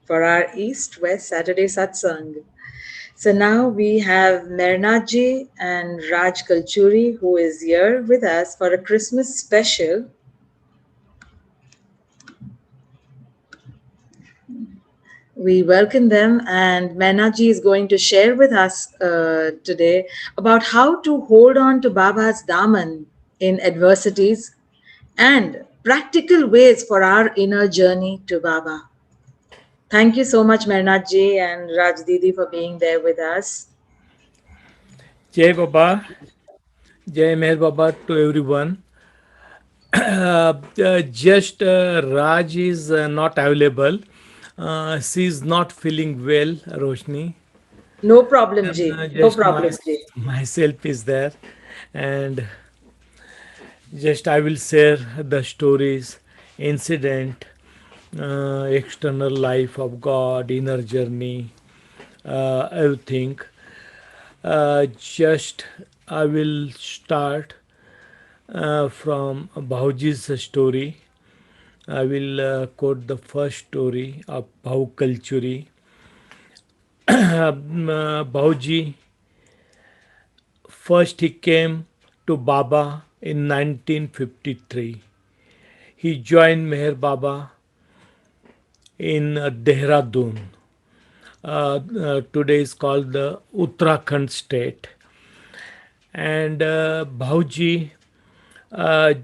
for our East West Saturday Satsang. So now we have Mernaji and Raj Kalchuri who is here with us for a Christmas special. We welcome them, and Menaji is going to share with us today about how to hold on to Baba's Daman in adversities and practical ways for our inner journey to Baba. Thank you so much, Mernaji and Raj Didi, for being there with us. Jai Baba, Jai Meher Baba to everyone. Just Raj is not available. She's not feeling well, Roshni. No problem, Ji. No Just problem, Ji. myself is there, and just I will share the stories, incident, external life of God, inner journey, everything. Just I will start from Bhauji's story. I will quote the first story of Bhau Kalchuri. Bhauji, first he came to Baba in 1953. He joined Meher Baba in Dehradun. Today is called the Uttarakhand state. And Bhauji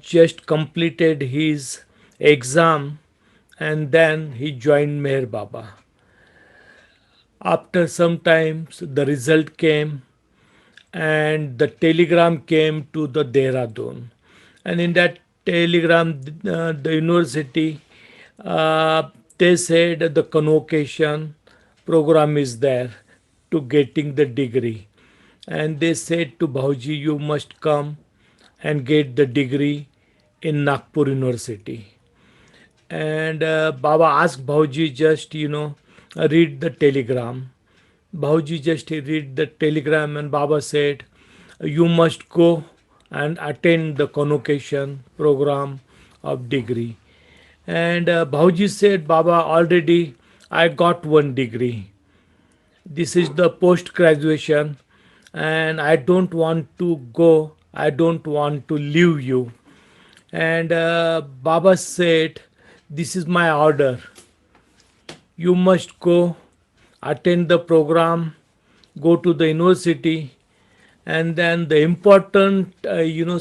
just completed his exam and then he joined Meher Baba. After some time, the result came and the telegram came to the Dehradun. And in that telegram, the university, uh, they said the convocation program is there to getting the degree. And they said to Bhauji, you must come and get the degree in Nagpur University. And Baba asked Bhauji just, read the telegram. Bhauji just read the telegram and Baba said, you must go and attend the convocation program of degree. And Bhauji said, Baba, already I got one degree. This is the post graduation and I don't want to go. I don't want to leave you. And Baba said, this is my order. You must go attend the program, go to the university, and then the important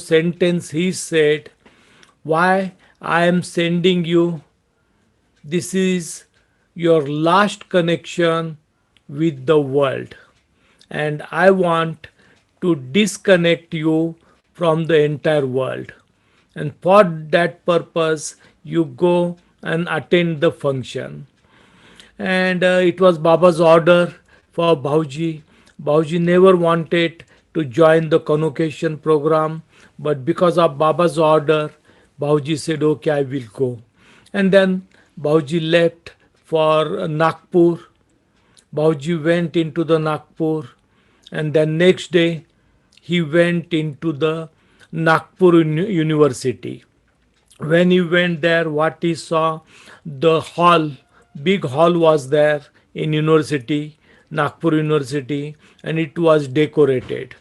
sentence he said, why I am sending you, this is your last connection with the world, and I want to disconnect you from the entire world, and for that purpose you go and attend the function. And it was Baba's order for Bauji. Bauji never wanted to join the convocation program, but because of Baba's order, Bauji said, okay, I will go. And then Bauji left for Nagpur. Bauji went into the Nagpur, and then next day he went into the Nagpur University. When he went there, what he saw, the hall, big hall was there in university, Nagpur University, and it was decorated.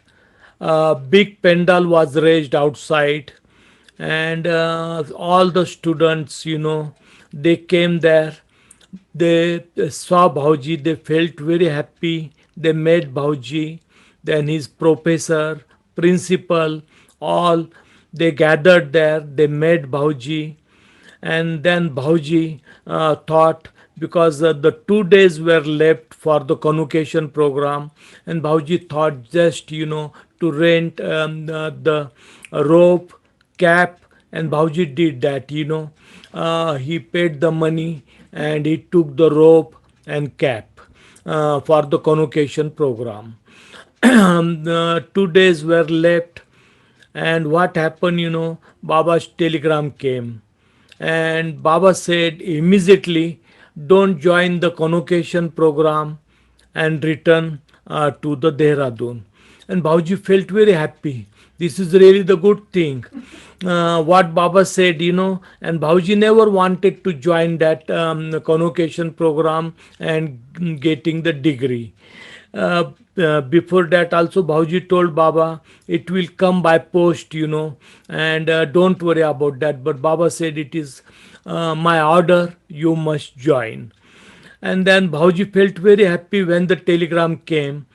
A big pandal was raised outside, and all the students, they came there. They saw Bhauji, they felt very happy. They met Bhauji, then his professor, principal, all they gathered there. They met Bhauji, and then Bhauji thought, because the 2 days were left for the convocation program, and Bhauji thought just to rent the rope, cap, and Bhauji did that. He paid the money and he took the rope and cap for the convocation program. 2 days were left, and what happened, Baba's telegram came, and Baba said immediately, don't join the convocation program and return to the Dehradun. And Bauji felt very happy This is really the good thing. What Baba said, and Bhauji never wanted to join that convocation program and getting the degree. Uh, Before that, also Bhauji told Baba, it will come by post, and don't worry about that. But Baba said, it is my order, you must join. And then Bhauji felt very happy when the telegram came,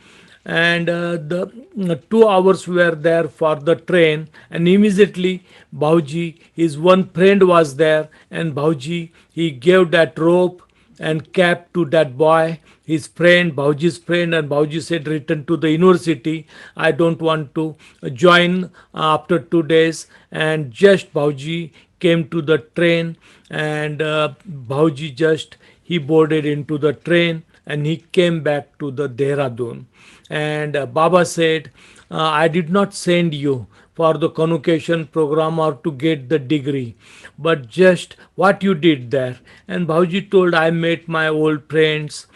and the 2 hours were there for the train, and immediately Bhauji, his one friend was there, and Bhauji, he gave that rope and cap to that boy, his friend, Bhauji's friend, and Bhauji said, return to the university. I don't want to join after 2 days. And just Bhauji came to the train, and Bhauji just he boarded into the train and he came back to the Dehradun. And Baba said, I did not send you for the convocation program or to get the degree, but just what you did there. And Bhauji told, I met my old friends,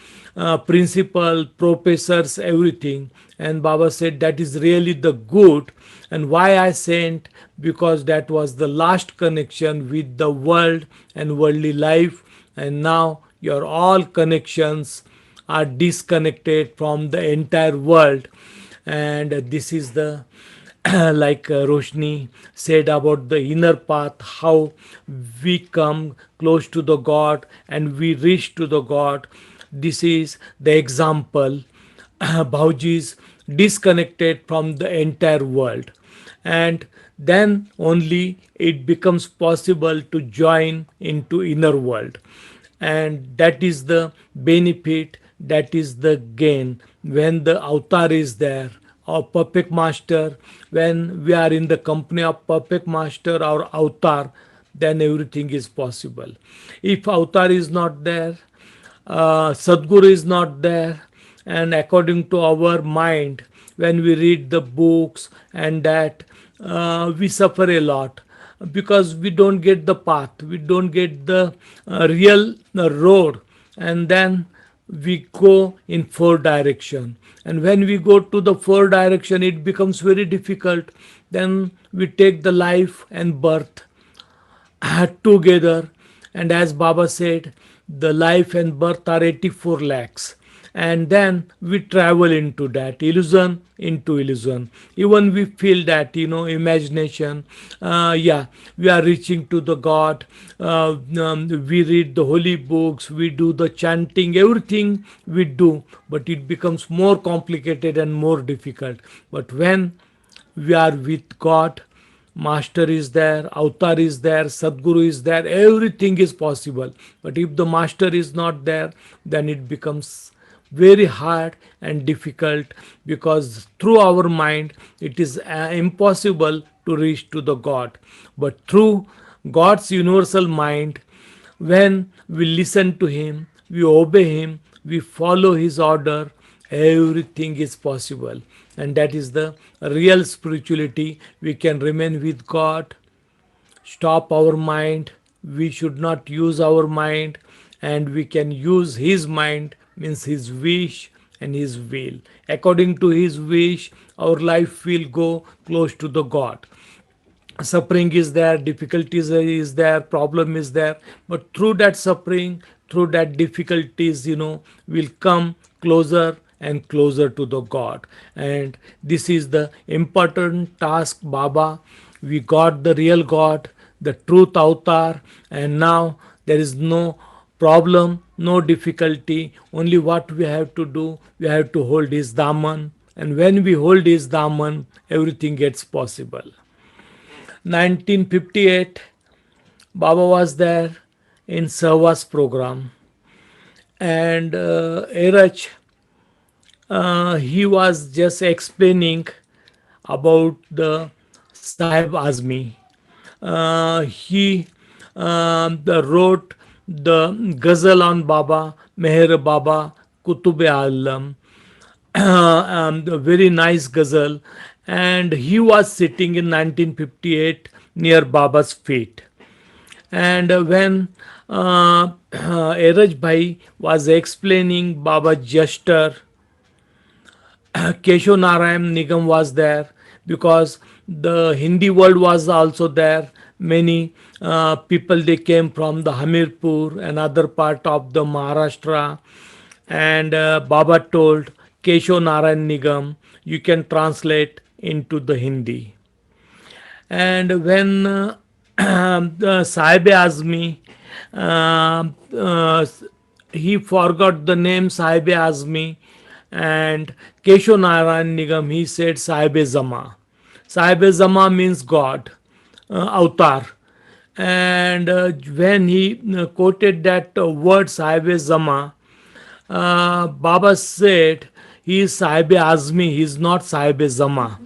principal, professors, everything. And Baba said, that is really the good. And why I sent? Because that was the last connection with the world and worldly life. And now your all connections are disconnected from the entire world. And this is the like Roshni said about the inner path, how we come close to the God and we reach to the God. This is the example. Bhauji is disconnected from the entire world, and then only it becomes possible to join into inner world. And that is the benefit, that is the gain when the avatar is there, or perfect master. When we are in the company of perfect master or avatar, then everything is possible. If avatar is not there, Sadguru is not there, and according to our mind, when we read the books and that, we suffer a lot because we don't get the path, we don't get the real road, and then we go in four direction. And when we go to the four direction, it becomes very difficult. Then we take the life and birth together. And as Baba said, the life and birth are 84 lakhs. And then we travel into that illusion, into illusion. Even we feel that, imagination, yeah, we are reaching to the God. We read the holy books, we do the chanting, everything we do, but it becomes more complicated and more difficult. But when we are with God, Master is there, Avatar is there, Sadguru is there, everything is possible. But if the Master is not there, then it becomes very hard and difficult, because through our mind it is impossible to reach to the God. But through God's universal mind, when we listen to Him, we obey Him, we follow His order, everything is possible. And that is the real spirituality. We can remain with God, stop our mind. We should not use our mind, and we can use His mind, means His wish and His will. According to His wish, our life will go close to the God. Suffering is there, difficulties is there, problem is there, but through that suffering, through that difficulties, will come closer and closer to the God. And this is the important task, Baba. We got the real God, the truth avatar, and now there is no problem, no difficulty. Only what we have to do, we have to hold His Daman, and when we hold His Daman, everything gets possible. 1958, Baba was there in Sahwas program, and Erach, he was just explaining about the Sahib Azmi. He wrote the ghazal on Baba, Meher Baba, Kutub Alam, the very nice ghazal, and he was sitting in 1958 near Baba's feet. And when Eraj Bhai was explaining Baba's gesture, Kesho Narayan Nigam was there, because The Hindi world was also there. Many people, they came from the Hamirpur and other part of the Maharashtra, and Baba told Kesho Narayan Nigam, you can translate into the Hindi. And when Sahib Azmi, uh, uh, he forgot the name Sahib Azmi, and Kesho Narayan Nigam, he said Sahib Zama. Sahib Zama means God, avatar. And when he quoted that word Sahib Zama, Baba said he is Sahib Azmi, he is not Sahib Zama.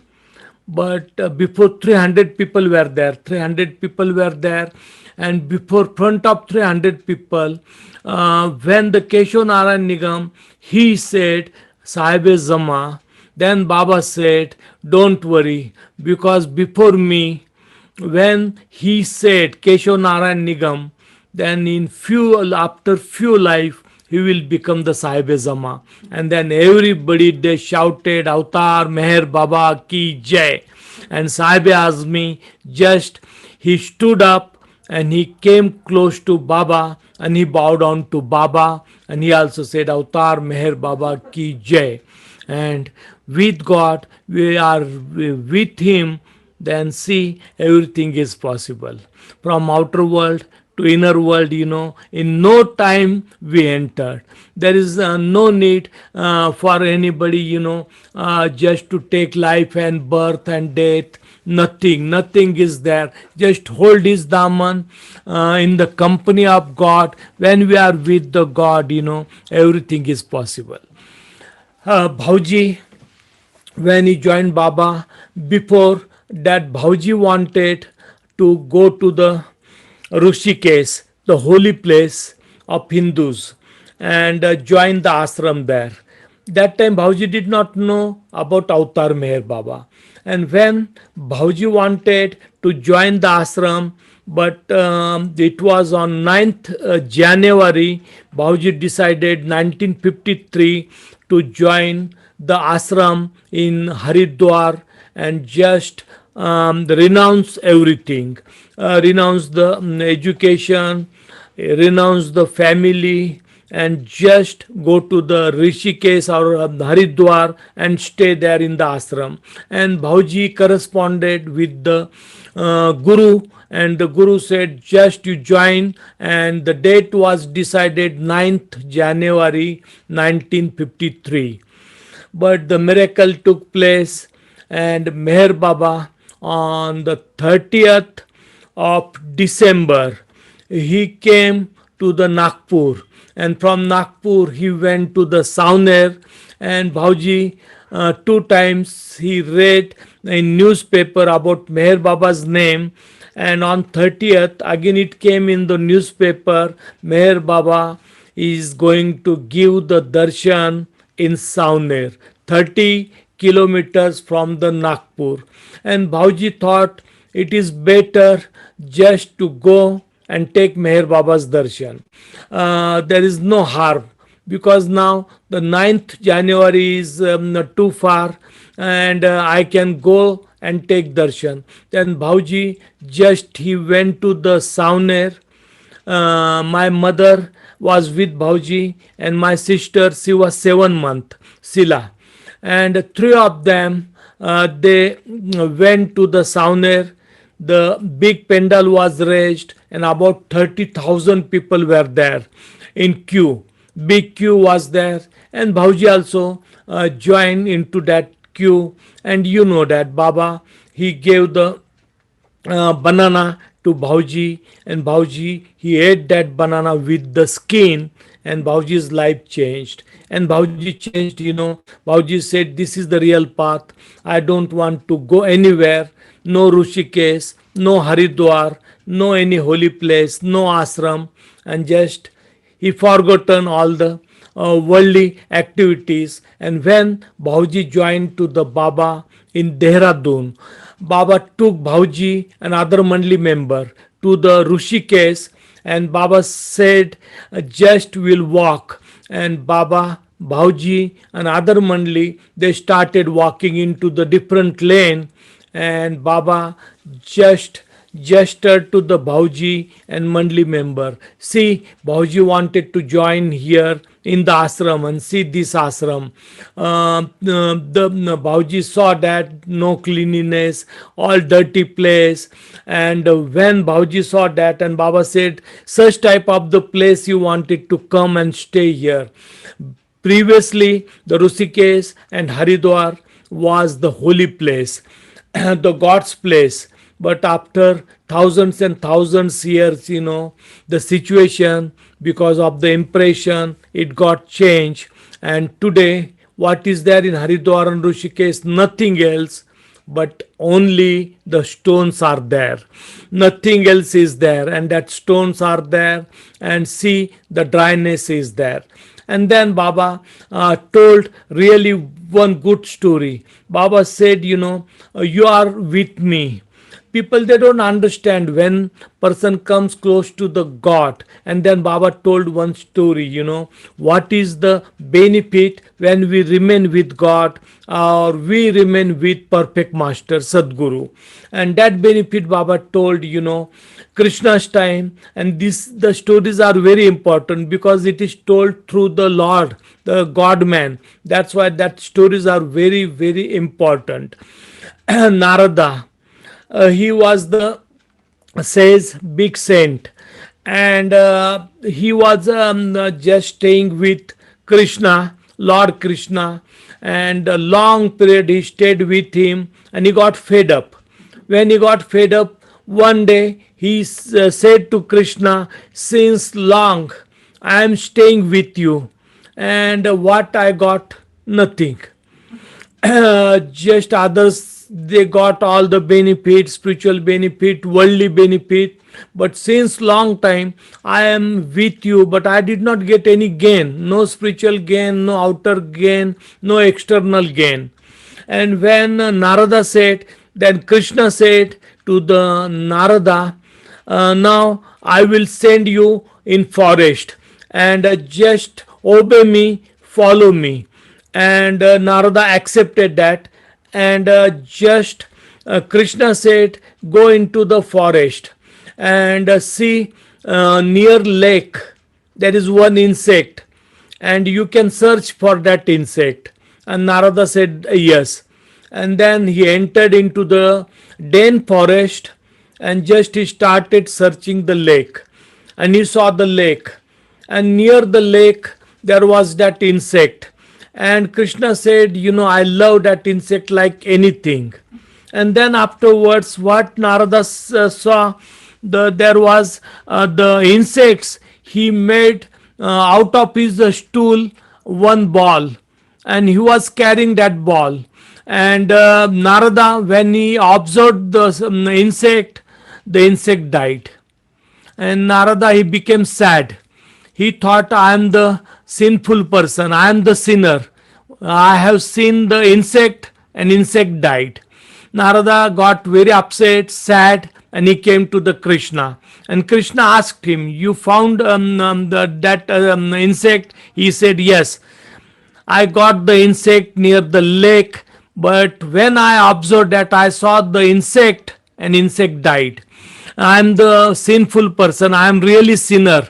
But before 300 people were there, 300 people were there, and before front of 300 people, when the Kesho Narayan Nigam, he said Sahib Zama, then Baba said, don't worry, because before me, when he said Kesho Narayan Nigam, then in few, after few life, he will become the Sahib Zama. And then everybody, they shouted Avatar Meher Baba ki Jai. And Sahib Azmi, just he stood up and he came close to Baba and he bowed down to Baba, and he also said Avatar Meher Baba ki Jai. And with God, we are with him, then see everything is possible. From outer world to inner world, in no time we entered. There is no need for anybody, just to take life and birth and death. Nothing is there. Just hold his daman in the company of God. When we are with the God, everything is possible. Bhauji, when he joined Baba, before that Bhauji wanted to go to the Rishikesh, the holy place of Hindus, and join the ashram there. That time Bhauji did not know about Avatar Meher Baba. And when Bhauji wanted to join the ashram, but it was on 9th January, Bhauji decided 1953 to join the ashram in Haridwar and just renounce everything, renounce the education, renounce the family, and just go to the Rishikesh or Haridwar and stay there in the ashram. And Bhauji corresponded with the Guru, and the Guru said, just you join, and the date was decided 9th January 1953. But the miracle took place, and Meher Baba on the 30th of December, he came to the Nagpur, and from Nagpur he went to the Sauner, and Bhauji two times he read in newspaper about Meher Baba's name, and on 30th again it came in the newspaper, Meher Baba is going to give the darshan in Sauner, 30 kilometers from the Nagpur. And Bhauji thought it is better just to go and take Meher Baba's darshan. There is no harm, because now the 9th January is too far, and I can go and take darshan. Then Bhauji just he went to the Sauner. My mother was with Bhauji, and my sister, she was 7 months, Sila. And three of them, they went to the Sauner. The big pendal was raised, and about 30,000 people were there in queue. Big queue was there, and Bhauji also joined into that queue. And you know that Baba, he gave the banana to Bhauji, and Bhauji he ate that banana with the skin, and Bhauji's life changed. And Bhauji changed, Bhauji said, this is the real path. I don't want to go anywhere. No Rishikesh, no Haridwar, no any holy place, no ashram, and just he forgotten all the worldly activities. And when Bhauji joined to the Baba in Dehradun, Baba took Bhauji and other Mandli member to the Rishikesh, and Baba said, just will walk. And Baba, Bhauji and other Mandli, they started walking into the different lane, and Baba just gestured to the Bauji and Mandli member. See, Bauji wanted to join here in the ashram and see this ashram. The Bauji saw that no cleanliness, all dirty place. And when Bauji saw that, and Baba said, such type of the place you wanted to come and stay here. Previously, the Rishikesh and Haridwar was the holy place, the God's place. But after thousands and thousands years, the situation because of the impression, it got changed. And today, what is there in Haridwar and Rishikesh? Nothing else but only the stones are there, nothing else is there, and that stones are there, and see the dryness is there. And then Baba told really one good story. Baba said, you are with me. People, they don't understand when person comes close to the God. And then Baba told one story, what is the benefit when we remain with God, or we remain with perfect master Sadguru. And that benefit Baba told, Krishna's time. And this, the stories are very important because it is told through the Lord, the God man. That's why that stories are very, very important. Narada, he was the, says, big saint, and he was just staying with Krishna, Lord Krishna, and a long period he stayed with him, and he got fed up. When he got fed up, one day he said to Krishna, since long I am staying with you, and what I got? Nothing. Just others, they got all the benefit, spiritual benefit, worldly benefit, but since long time I am with you, but I did not get any gain, no spiritual gain, no outer gain, no external gain. And when Narada said, then Krishna said to the Narada, now I will send you in forest, and just obey me, follow me. And Narada accepted that, and just Krishna said, go into the forest and see, near lake there is one insect, and you can search for that insect. And Narada said yes. And then he entered into the dense forest, and just he started searching the lake, and he saw the lake, and near the lake there was that insect. And Krishna said, I love that insect like anything. And then afterwards, what Narada saw, there was the insects. He made out of his stool one ball, and he was carrying that ball. And Narada, when he observed the insect died. And Narada, he became sad. He thought, I am the sinful person, I am the sinner. I have seen the insect, and insect died. Narada got very upset, sad, and he came to the Krishna. And Krishna asked him, you found that insect? He said, yes, I got the insect near the lake, but when I observed that, I saw the insect, and insect died. I am the sinful person, I am really sinner.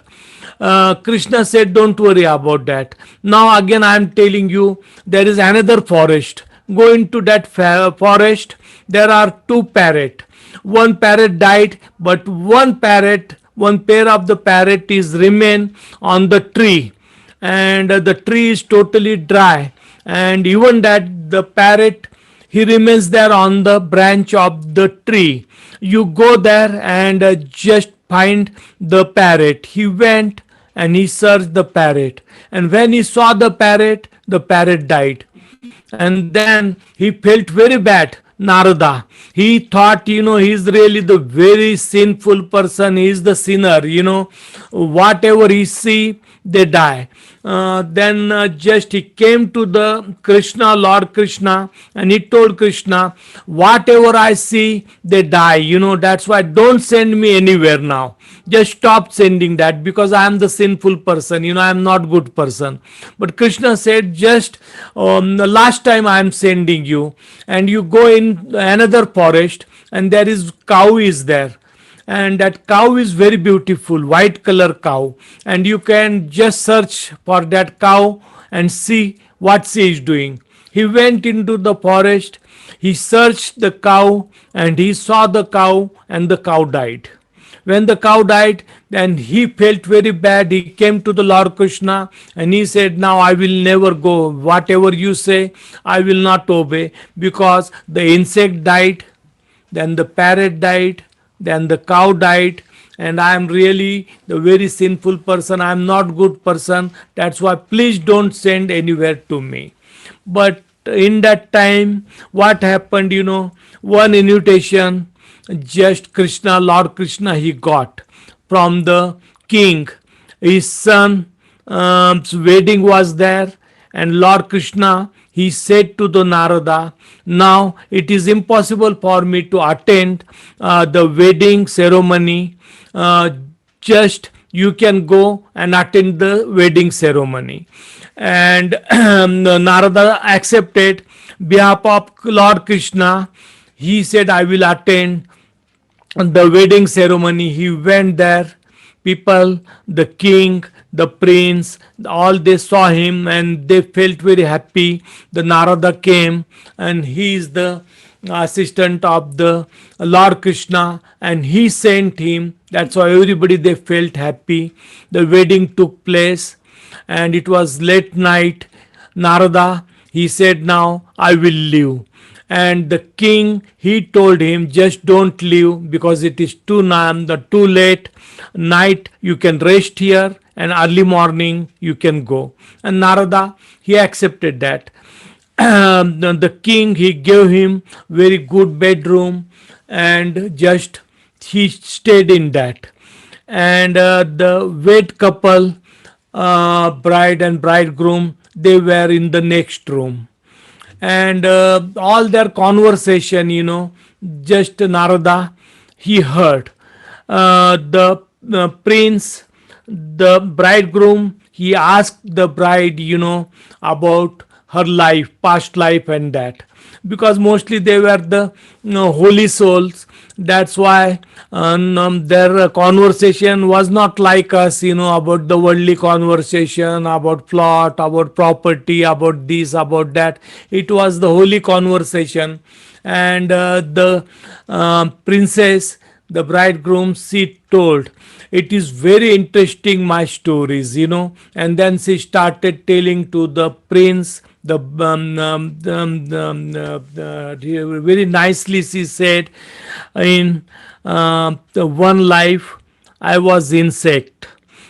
Krishna said, don't worry about that. Now again I am telling you, there is another forest. Go into that forest. There are two parrot. One parrot died, but one pair of the parrot is remain on the tree, and the tree is totally dry. And even that the parrot, he remains there on the branch of the tree. You go there and just find the parrot. He went and he searched the parrot, and when he saw the parrot died. And then he felt very bad, Narada. He thought, he's really the very sinful person, he is the sinner, whatever he see, they die. Then just he came to the Krishna, Lord Krishna, and he told Krishna, whatever I see, they die. That's why don't send me anywhere now. Just stop sending that, because I am the sinful person. I am not good person. But Krishna said, just the last time I am sending you, and you go in another forest, and there is cow is there, and that cow is very beautiful, white color cow, and you can just search for that cow and see what she is doing. He went into the forest, he searched the cow, and he saw the cow, and the cow died. When the cow died, then he felt very bad. He came to the Lord Krishna, and he said, now I will never go. Whatever you say, I will not obey, because the insect died, then the parrot died, then the cow died, and I am really the very sinful person. I am not good person. That's why please don't send anywhere to me. But in that time, what happened? One invitation, just Krishna, Lord Krishna, he got from the king. His son wedding was there, and Lord Krishna, he said to the Narada, now it is impossible for me to attend the wedding ceremony. Uh, just you can go and attend the wedding ceremony. And Narada accepted behalf of Lord Krishna. He said, I will attend the wedding ceremony. He went there. People, the king, the prince, all they saw him and they felt very happy. The Narada came, and he is the assistant of the Lord Krishna, and he sent him. That's why everybody they felt happy. The wedding took place, and it was late night. Narada, he said, now I will leave. And the king, he told him, just don't leave, because it is too late night. You can rest here, and early morning you can go. And Narada, he accepted that. The king, he gave him very good bedroom, and just he stayed in that. And the wed couple, bride and bridegroom, they were in the next room. And all their conversation, just Narada, he heard. The prince, the bridegroom, he asked the bride, about her life, past life, and that, because mostly they were the holy souls. That's why their conversation was not like us, about the worldly conversation, about plot, about property, about this, about that. It was the holy conversation. And the princess, the bridegroom, she told, it is very interesting my stories, and then she started telling to the prince the very nicely. She said, in the one life I was insect,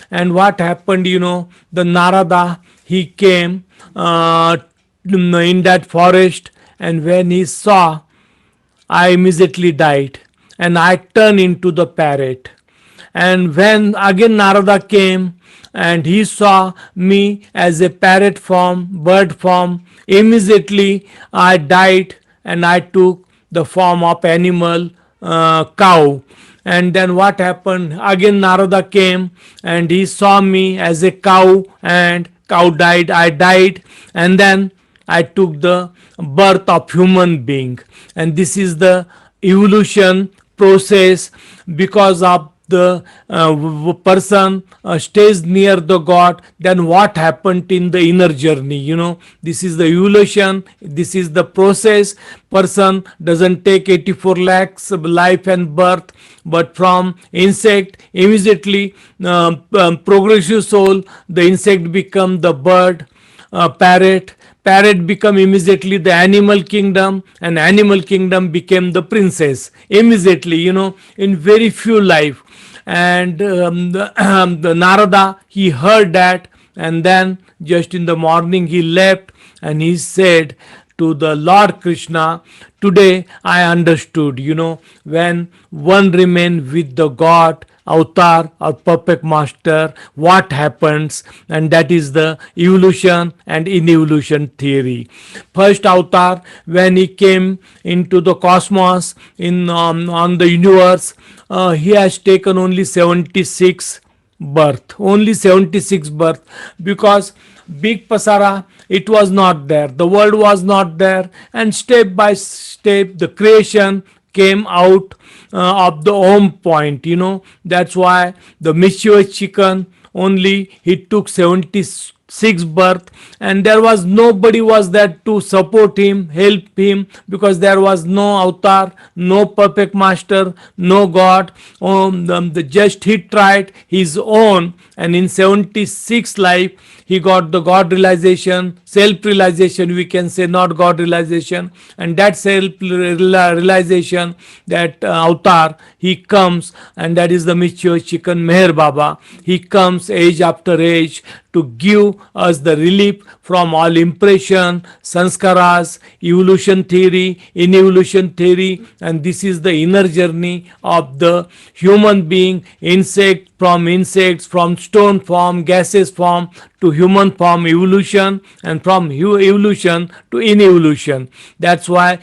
and what happened, the Narada, he came in that forest, and when he saw, I immediately died, and I turned into the parrot. And when again Narada came, and he saw me as a parrot form, bird form, immediately I died, and I took the form of animal, cow. And then what happened? Again Narada came, and he saw me as a cow, and cow died, I died, and then I took the birth of human being. And this is the evolution process. Because of the person stays near the God, then what happened in the inner journey? This is the evolution. This is the process. Person doesn't take 84 lakhs of life and birth, but from insect immediately, progressive soul, the insect become the bird, parrot become immediately the animal kingdom, and animal kingdom became the princess immediately, in very few life. And the Narada, he heard that, and then just in the morning he left, and he said to the Lord Krishna, today I understood, when one remain with the God, avatar or perfect master, what happens, and that is the evolution and in-evolution theory. First avatar, when he came into the cosmos, in on the universe, he has taken only 76 birth, only 76 birth, because big pasara, it was not there, the world was not there, and step by step the creation came out of the home point, that's why the mischievous chicken, only he took 76 birth, and there was nobody was there to support him, help him, because there was no avatar, no perfect master, no god. Just he tried his own, and in 76 life he got the god realization, self realization, we can say, not god realization. And that self realization, that avatar, he comes, and that is the mischievous chicken Meher Baba. He comes age after age to give us the relief from all impression, sanskaras, evolution theory, in evolution theory, and this is the inner journey of the human being, insects, from stone form, gaseous form, to human form evolution, and from evolution to in evolution. That's why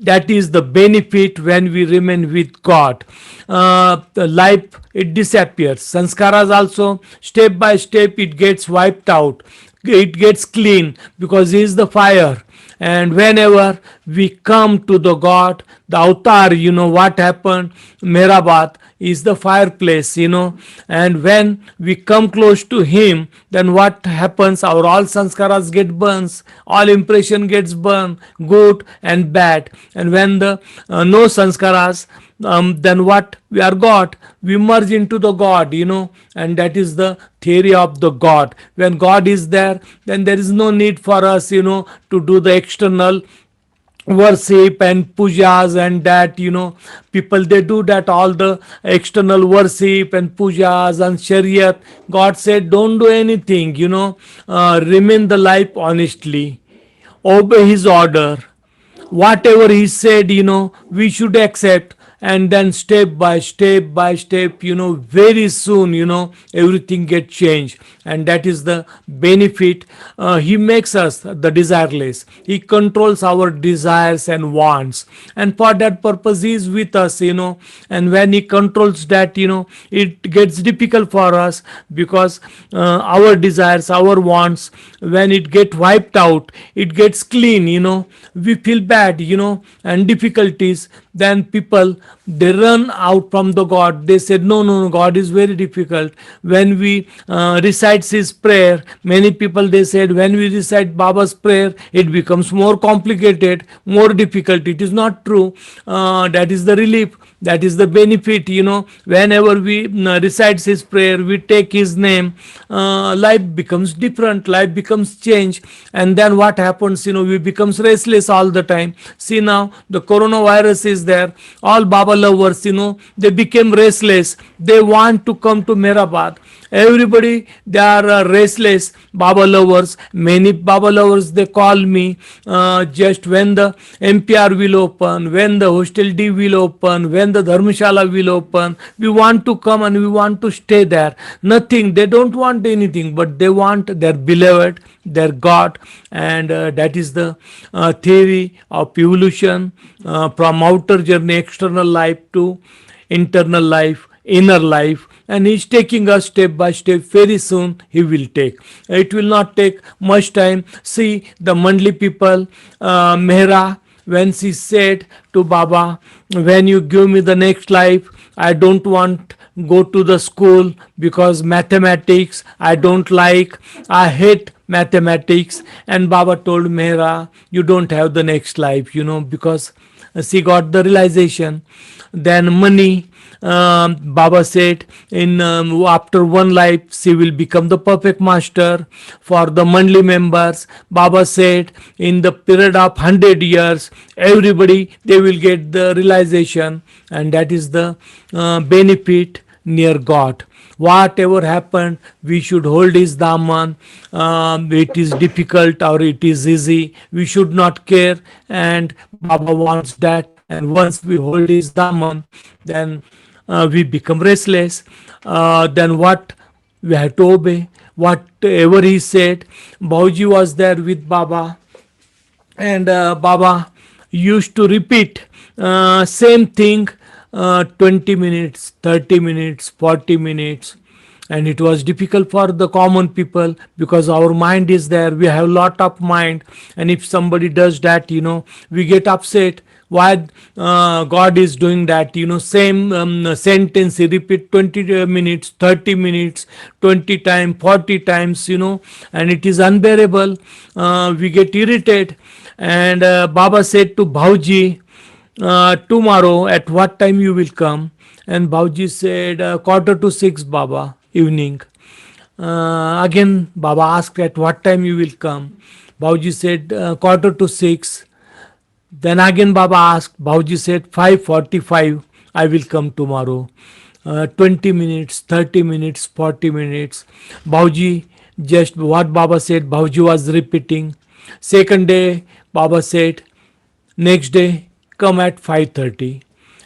that is the benefit when we remain with God. The life, it disappears. Sanskaras also, step by step, it gets wiped out. It gets clean, because He is the fire. And whenever we come to the God, the avatar, what happened? Merabat is the fireplace, and when we come close to Him, then what happens? Our all sanskaras get burns, all impression gets burned, good and bad. And when the no sanskaras, then what? We are God. We merge into the God, and that is the theory of the God. When God is there, then there is no need for us, to do the external worship and pujas, and that, people, they do that, all the external worship and pujas and shariat. God said, don't do anything, remain the life honestly, obey His order, whatever He said, we should accept. And then step by step, very soon, everything get changed. And that is the benefit. He makes us the desireless, He controls our desires and wants, and for that purpose He is with us, and when He controls that, it gets difficult for us, because our desires, our wants, when it get wiped out, it gets clean, we feel bad, and difficulties, then people, they run out from the God. They said, no, God is very difficult. When we recite His prayer, many people, they said, when we recite Baba's prayer, it becomes more complicated, more difficult. It is not true. That is the relief, that is the benefit, whenever we recite His prayer, we take His name, life becomes different, life becomes changed. And then what happens? We becomes restless all the time. See, now the coronavirus is there, all Baba lovers, they became restless, they want to come to Mehrabad. Everybody, they are restless, Baba lovers. Many Baba lovers, they call me, just when the MPR will open, when the hostel D will open, when the Dharmashala will open, we want to come and we want to stay there. Nothing, they don't want anything, but they want their beloved, their God. And that is the theory of evolution, from outer journey, external life, to internal life, inner life. And He's taking us step by step. Very soon He will take. It will not take much time. See, the Mandli people, Mehra, when she said to Baba, when you give me the next life, I don't want go to the school, because mathematics I don't like, I hate mathematics. And Baba told Mehra, you don't have the next life, because she got the realization. Then money, Baba said, in after one life she will become the perfect master. For the Mandli members, Baba said, in the period of 100 years, everybody, they will get the realization. And that is the benefit near God. Whatever happened, we should hold His Daman. It is difficult or it is easy, we should not care. And Baba wants that. And once we hold His Daman, then we become restless. Then what? We have to obey whatever he said. Bauji was there with Baba, and Baba used to repeat same thing 20 minutes, 30 minutes, 40 minutes. And it was difficult for the common people, because our mind is there, we have lot of mind, and if somebody does that, we get upset. Why God is doing that? Same sentence he repeat 20 minutes, 30 minutes, 20 times, 40 times, and it is unbearable. We get irritated. And Baba said to Bhauji, tomorrow at what time you will come? And Bhauji said, quarter to 6, Baba, evening. Again Baba asked, at what time you will come? Bhauji said, quarter to 6. Then again Baba asked. Bhauji said, 5:45 I will come tomorrow. 20 minutes, 30 minutes, 40 minutes. Bhauji, just what Baba said, Bhauji was repeating. Second day Baba said, next day come at 5:30.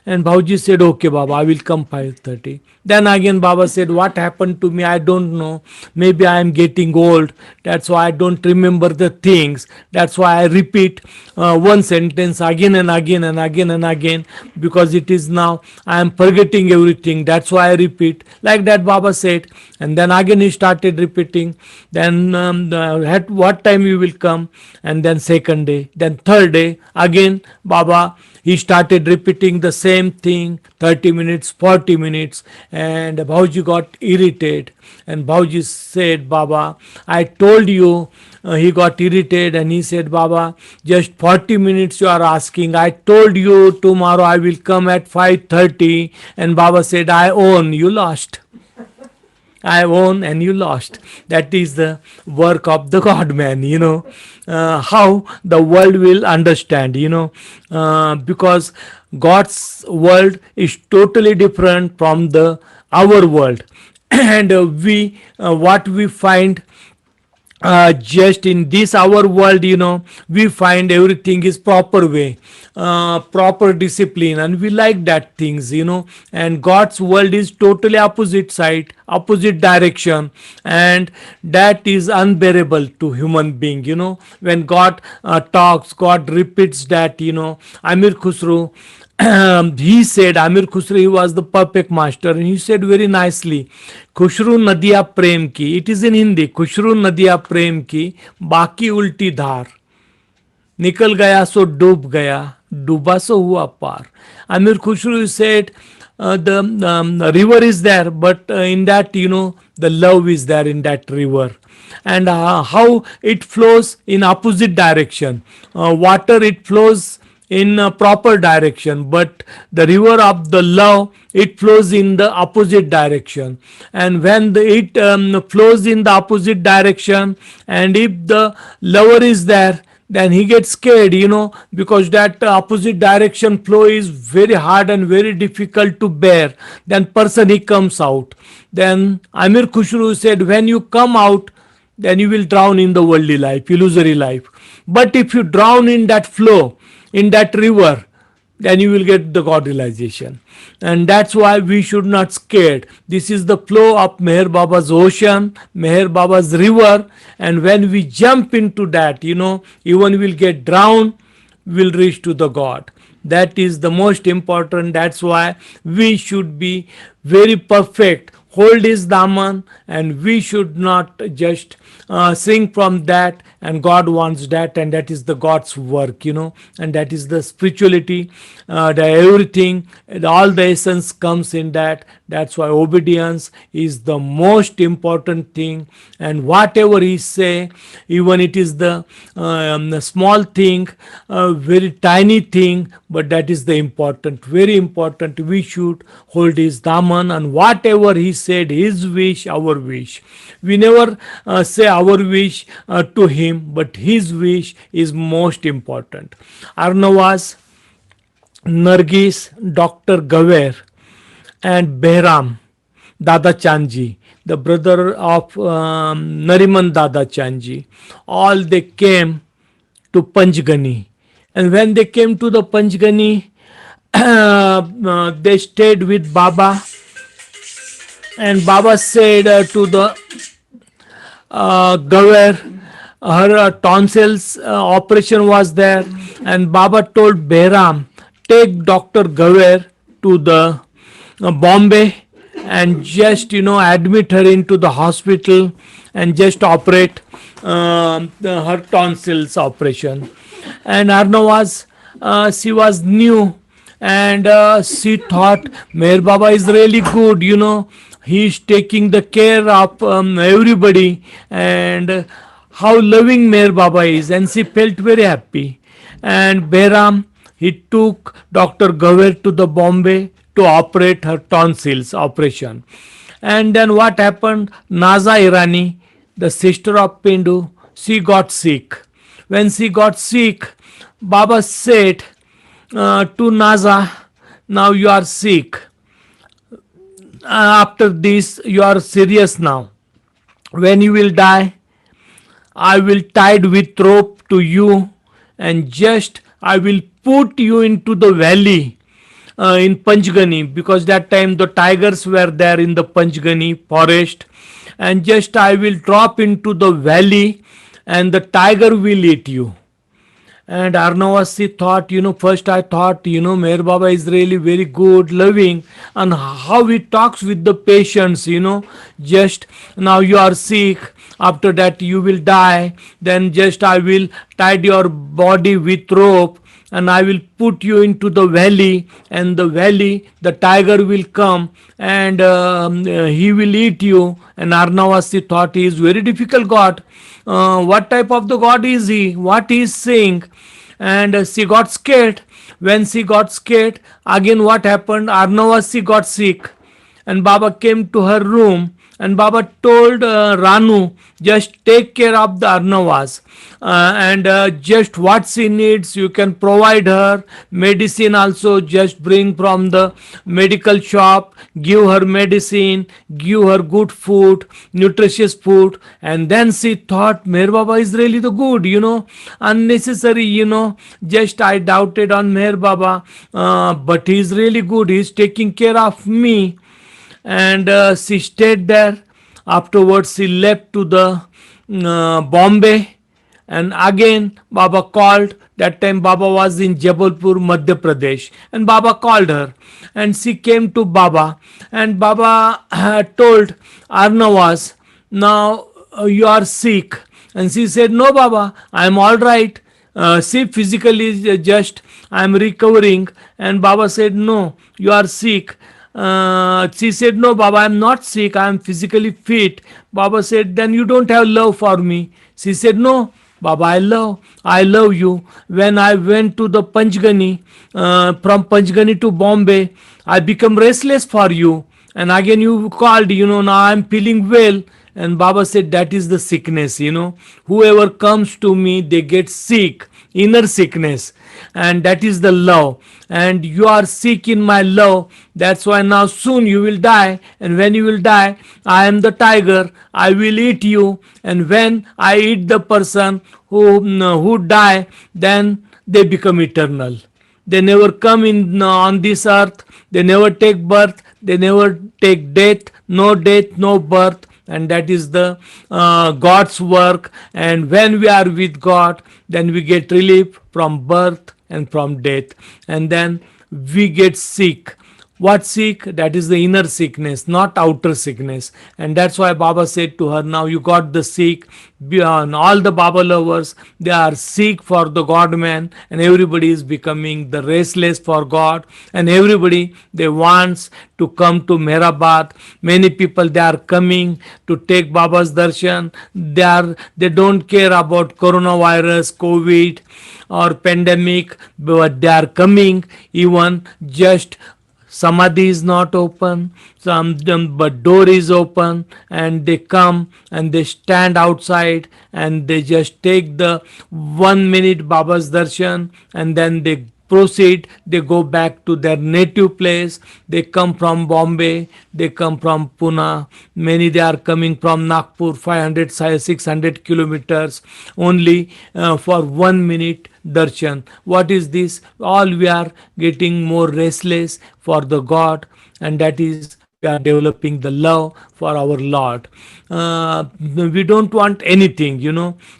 And Bhauji said, okay Baba, I will come 5:30. Then again Baba said, what happened to me? I don't know. Maybe I am getting old. That's why I don't remember the things. That's why I repeat one sentence again and again and again and again, because it is now I am forgetting everything. That's why I repeat. Like that Baba said. And then again he started repeating. Then at what time you will come? And then second day. Then third day again Baba, he started repeating the same thing 30 minutes, 40 minutes, and Bhauji got irritated. And Bhauji said, Baba, I told you. He got irritated and he said, Baba, just 40 minutes you are asking. I told you tomorrow I will come at 5:30. And Baba said, I own, you lost. I won and you lost. That is the work of the God man, how the world will understand, because God's world is totally different from the our world. And we what we find just in this our world, we find everything is proper way, proper discipline, and we like that things, and God's world is totally opposite side, opposite direction, and that is unbearable to human being. When God talks, God repeats that. Amir Khusro, he said, Amir Khusro, he was the perfect master, and he said very nicely, Khushru नदिया प्रेम की, it is in Hindi, Khushru नदिया प्रेम की, बाकी उल्टी धार, निकल गया सो डूब गया, डूबा सो हुआ पार. Amir Khusru said, the river is there, but in that, the love is there in that river. And how it flows in opposite direction. Water, it flows in a proper direction, but the river of the love, it flows in the opposite direction. And when it flows in the opposite direction, and if the lover is there, then he gets scared, because that opposite direction flow is very hard and very difficult to bear. Then person, he comes out. Then Amir Khusru said, when you come out, then you will drown in the worldly life, illusory life. But if you drown in that flow, in that river, then you will get the God realization. And that's why we should not scared. This is the flow of Meher Baba's ocean, Meher Baba's river. And when we jump into that, even we'll get drowned, we'll reach to the God. That is the most important. That's why we should be very perfect, hold his daman, and we should not just sing from that. And God wants that, and that is the God's work, and that is the spirituality, the everything, all the essence comes in that. That's why obedience is the most important thing. And whatever he say, even it is the small thing, very tiny thing, but that is the important, very important. We should hold his daman, and whatever he said, his wish, our wish. We never say our wish to him, but his wish is most important. Arnavas, Nargis, Dr. Gaver, and Behram Dada Chandji, the brother of Nariman Dada Chandji, all they came to Panchgani. And when they came to the Panchgani, they stayed with Baba, and Baba said to the Gawer, her tonsils operation was there, and Baba told Behram, take Dr. Gawer to the Bombay and just admit her into the hospital and just operate her tonsils operation. And Arna was she was new, and she thought Meher Baba is really good, he is taking the care of everybody, and how loving Meher Baba is, and she felt very happy. And Behram, he took Dr. Gaver to the Bombay to operate her tonsils operation. And then what happened? Naza Irani, the sister of Pindu, she got sick. When she got sick, Baba said to Naza, now you are sick. After this, you are serious now. When you will die, I will tied with rope to you, and just I will put you into the valley in Panchgani, because that time the tigers were there in the Panchgani forest, and just I will drop into the valley and the tiger will eat you. And Arnavasi thought, first I thought, Meher Baba is really very good, loving, and how he talks with the patients, just now you are sick, after that you will die, then just I will tie your body with rope and I will put you into the valley, and the valley, the tiger will come and he will eat you. And Arnavasi thought he is very difficult God. What type of the God is he? What he is saying? And she got scared. When she got scared, again what happened? Arnavasi got sick, and Baba came to her room, and Baba told Ranu, just take care of the Arnavas, and just what she needs you can provide her. Medicine also just bring from the medical shop, give her medicine, give her good food, nutritious food. And then she thought Meher Baba is really the good, unnecessary, just I doubted on Meher Baba, but he is really good, he is taking care of me. And she stayed there. Afterwards, she left to the Bombay, and again Baba called. That time Baba was in Jabalpur, Madhya Pradesh, and Baba called her, and she came to Baba, and Baba told Arnavas, now you are sick. And she said, no Baba, I am all right. See, physically just I am recovering. And Baba said, no, you are sick. She said, no Baba, I am not sick, I am physically fit. Baba said, then you don't have love for me. She said, no Baba, I love you. When I went to the Panchgani, from Panchgani to Bombay, I become restless for you, and again you called, now I am feeling well. And Baba said, that is the sickness, whoever comes to me, they get sick, inner sickness, and that is the love. And you are sick in my love, that's why now soon you will die. And when you will die, I am the tiger, I will eat you. And when I eat the person who die, then they become eternal. They never come in on this earth, they never take birth, they never take death, no birth. And that is the God's work. And when we are with God, then we get relief from birth and from death, and then we get sick. What sick? That is the inner sickness, not outer sickness. And that's why Baba said to her, now you got the sick. Beyond all the Baba lovers, they are sick for the God man, and everybody is becoming the restless for God, and everybody they wants to come to Mehrabad. Many people they are coming to take Baba's darshan. They don't care about coronavirus, COVID or pandemic, but they are coming. Even just samadhi is not open, but door is open, and they come and they stand outside and they just take the 1 minute Baba's darshan, and then they proceed, they go back to their native place. They come from Bombay, they come from Pune, many they are coming from Nagpur, 500 600 kilometers only for 1 minute darshan. What is this? All we are getting more restless for the God, and that is we are developing the love for our Lord. We don't want anything,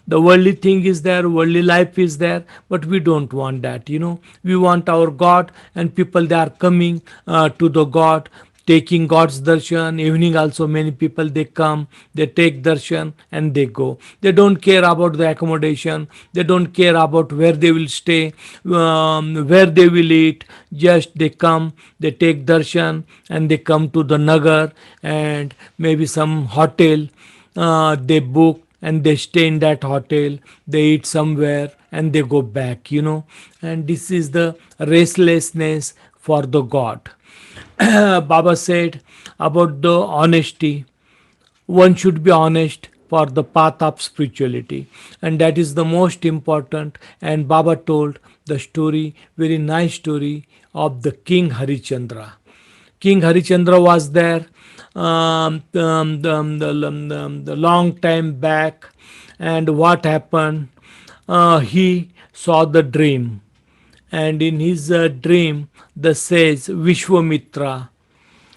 the worldly thing is there, worldly life is there, but we don't want that. We want our God, and people, they are coming to the God, taking God's darshan. Evening also many people, they come, they take darshan and they go. They don't care about the accommodation, they don't care about where they will stay, where they will eat. Just they come, they take darshan, and they come to the nagar, and maybe some hotel they book, and they stay in that hotel, they eat somewhere, and they go back. And this is the restlessness for the God. Baba said about the honesty. One should be honest for the path of spirituality, and that is the most important. And Baba told the story, very nice story, of the King Harichandra. King Harichandra was there the long time back, and what happened? He saw the dream, and in his dream, the says Vishwamitra,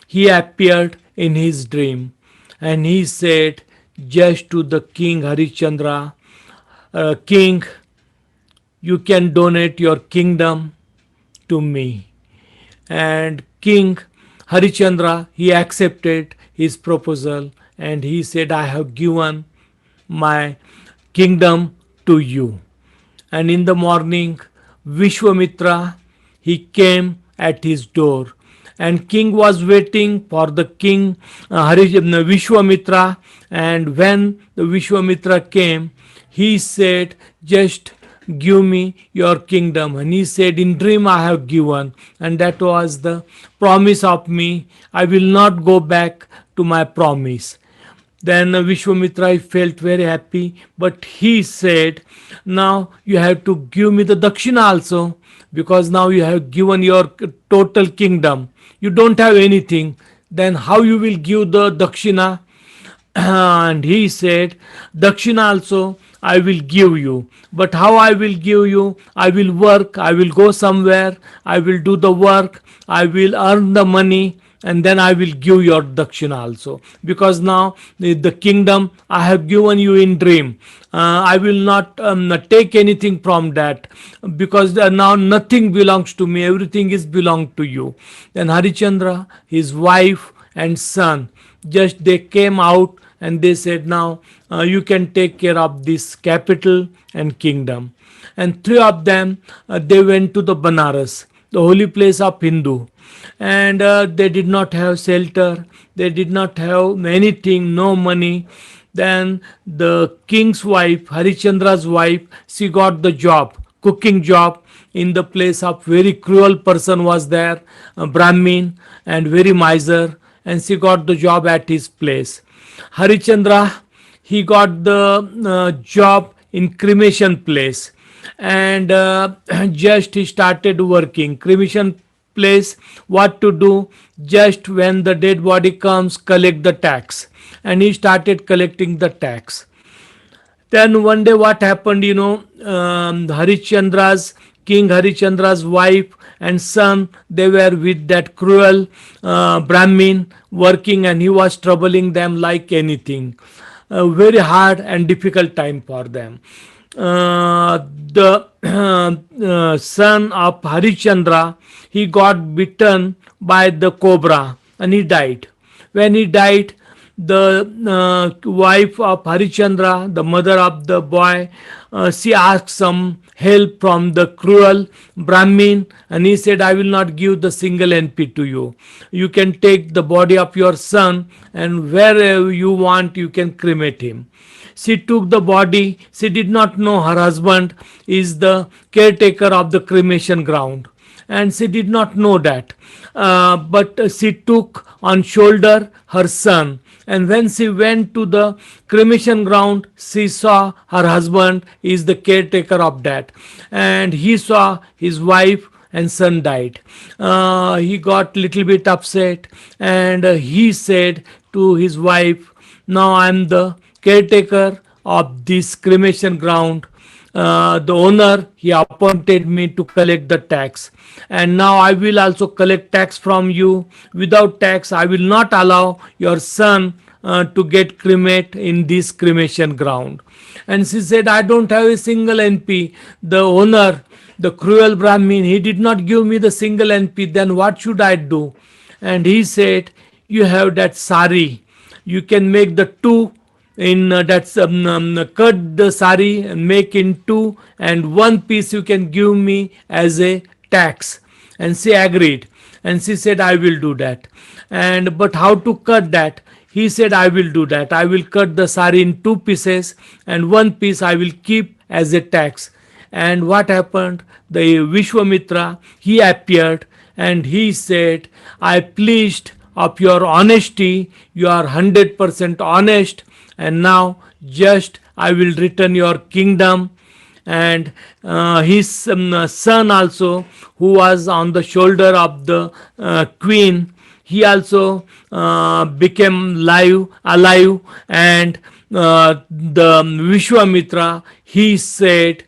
he appeared in his dream, and he said just to the King Harichandra, King, you can donate your kingdom to me. And King Harichandra, he accepted his proposal, and he said, I have given my kingdom to you. And in the morning, Vishwamitra, he came at his door, and king was waiting for the king Vishwamitra. And when the Vishwamitra came, he said, just give me your kingdom. And he said, in dream I have given, and that was the promise of me. I will not go back to my promise. Then Vishwamitra felt very happy, but he said, now you have to give me the dakshina also, because now you have given your total kingdom. You don't have anything. Then how you will give the dakshina? And he said, dakshina also I will give you, but how I will give you? I will work, I will go somewhere, I will do the work, I will earn the money, and then I will give your dakshina also, because now the kingdom I have given you in dream. I will not take anything from that, because now nothing belongs to me, everything is belong to you. Then Harichandra, his wife and son, just they came out, and they said, now you can take care of this capital and kingdom. And three of them, they went to the Banaras, the holy place of Hindu, and they did not have shelter, they did not have anything, no money. Then the king's wife, Harichandra's wife, she got the job, cooking job, in the place of very cruel person was there, a Brahmin and very miser, and she got the job at his place. Harichandra, he got the job in cremation place, and just he started working cremation place. What to do? Just when the dead body comes, collect the tax, and he started collecting the tax. Then one day what happened, Harichandra's, King Harichandra's wife and son, they were with that cruel Brahmin working, and he was troubling them like anything. A very hard and difficult time for them. The son of Harichandra, he got bitten by the cobra, and he died. When he died, the wife of Harichandra, the mother of the boy, she asked some help from the cruel Brahmin, and he said, I will not give the single NP to you. You can take the body of your son, and wherever you want, you can cremate him. She took the body. She did not know her husband is the caretaker of the cremation ground, and she did not know that. But she took on shoulder her son, and when she went to the cremation ground, she saw her husband is the caretaker of that, and he saw his wife and son died. He got little bit upset, and he said to his wife, now I am the caretaker of this cremation ground, the owner, he appointed me to collect the tax, and now I will also collect tax from you. Without tax, I will not allow your son to get cremate in this cremation ground. And she said, I don't have a single NP. The owner, the cruel Brahmin, he did not give me the single NP. Then what should I do? And he said, you have that sari, you can make the two in that's cut the sari and make in two, and one piece you can give me as a tax. And she agreed, and she said, I will do that. And but how to cut that? He said, I will do that. I will cut the sari in two pieces, and one piece I will keep as a tax. And what happened? The Vishwamitra, he appeared, and he said, I pleased of your honesty, you are 100% honest, and now just I will return your kingdom. And his son also, who was on the shoulder of the queen, he also became alive, and the Vishwamitra, he said,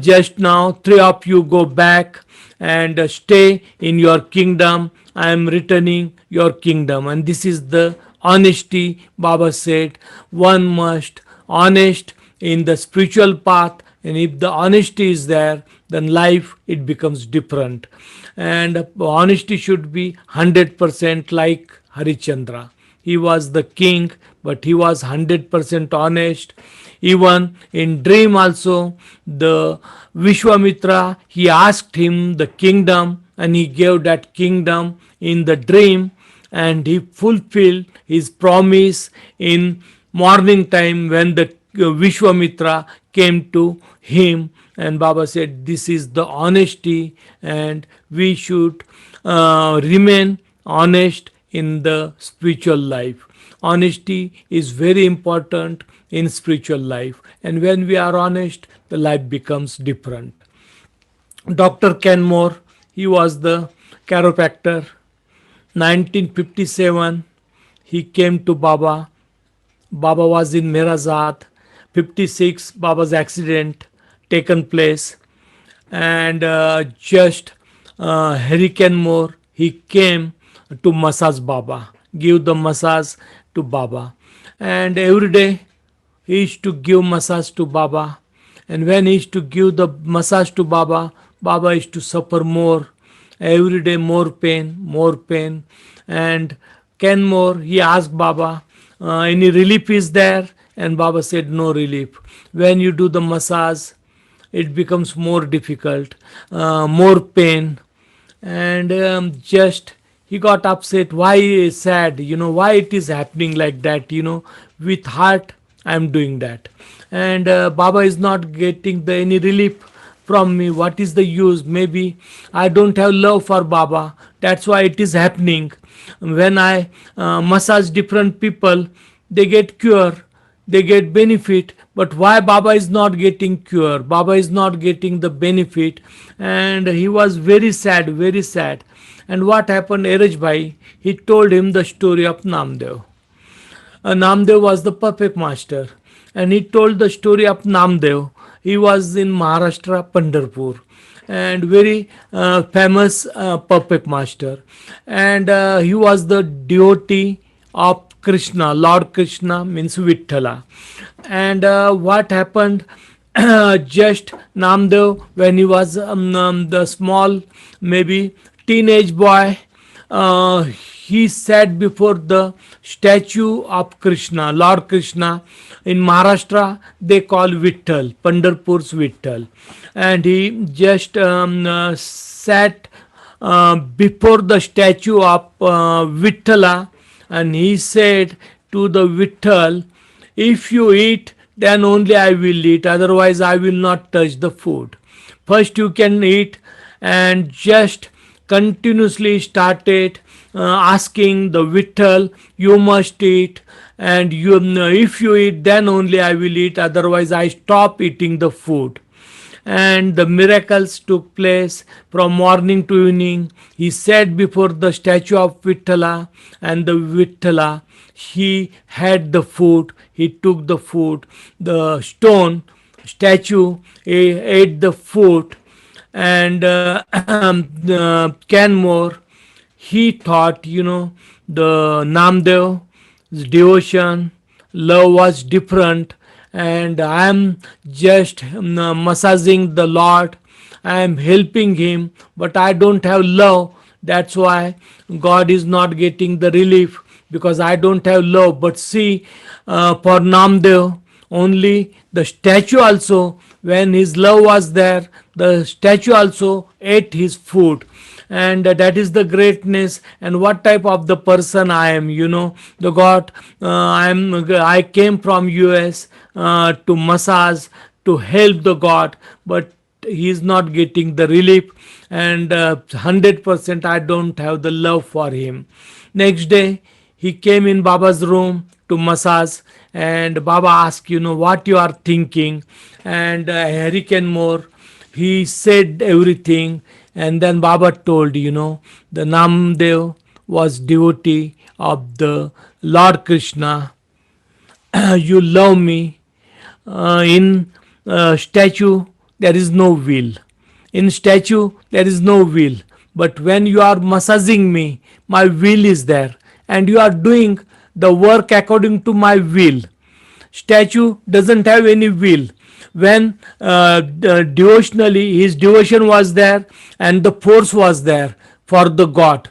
just now three of you go back and stay in your kingdom. I am returning your kingdom. And this is the honesty. Baba said one must honest in the spiritual path, and if the honesty is there, then life it becomes different. And honesty should be 100%, like Harichandra. He was the king, but he was 100% honest. Even in dream also, the Vishwamitra, he asked him the kingdom, and he gave that kingdom in the dream, and he fulfilled his promise in morning time when the Vishwamitra came to him. And Baba said, this is the honesty, and we should remain honest in the spiritual life. Honesty is very important in spiritual life, and when we are honest, the life becomes different. Dr. Kenmore, he was the chiropractor. 1957, he came to Baba. Baba was in Merazat. 56, Baba's accident taken place, and just Hurricane More, he came to massage Baba, give the massage to Baba, and every day he used to give massage to Baba. And when he used to give the massage to Baba, Baba used to suffer more. Every day more pain, more pain. And Kenmore, he asked Baba, any relief is there? And Baba said, no relief. When you do the massage, it becomes more difficult, more pain. And just he got upset. Why is sad? Why it is happening like that? With heart, I am doing that. And Baba is not getting any relief from me. What is the use? Maybe I don't have love for Baba. That's why it is happening. When I massage different people, they get cure, they get benefit. But why Baba is not getting cure? Baba is not getting the benefit. And he was very sad, very sad. And what happened, Eraj Bhai, he told him the story of Namdev. Namdev was the perfect master, and he told the story of Namdev. He was in Maharashtra, Pandharpur, and very famous perfect master. And he was the devotee of Krishna. Lord Krishna means Vithala. And what happened? Just Namdev, when he was the small, maybe teenage boy, he sat before the statue of Krishna, Lord Krishna. In Maharashtra, they call Vitthal, Pandharpur's Vitthal. And he just sat before the statue of Vithala, and he said to the Vitthal, if you eat, then only I will eat, otherwise I will not touch the food. First you can eat, and just continuously started asking the Vitthal, you must eat, and if you eat, then only I will eat, otherwise I stop eating the food. And the miracles took place from morning to evening. He sat before the statue of Vithala, and the Vithala, he had the food, he took the food, the stone statue ate the food, and Canmore, he thought, the Namdev's devotion, love was different, and I am just massaging the Lord, I am helping him, but I don't have love. That's why God is not getting the relief, because I don't have love. But see, for Namdev, only the statue also, when his love was there, the statue also ate his food. And that is the greatness, and what type of the person I am, the God. I came from US to massage, to help the God, but he is not getting the relief, and 100% I don't have the love for him. Next day he came in Baba's room to massage, and Baba asked, what you are thinking. And Harry Kenmore, he said everything, and then Baba told, the Namdev was devotee of the Lord Krishna. You love me. In statue there is no will. In statue there is no will, but when you are massaging me, my will is there, and you are doing the work according to my will. Statue doesn't have any will. When devotionally his devotion was there, and the force was there for the God,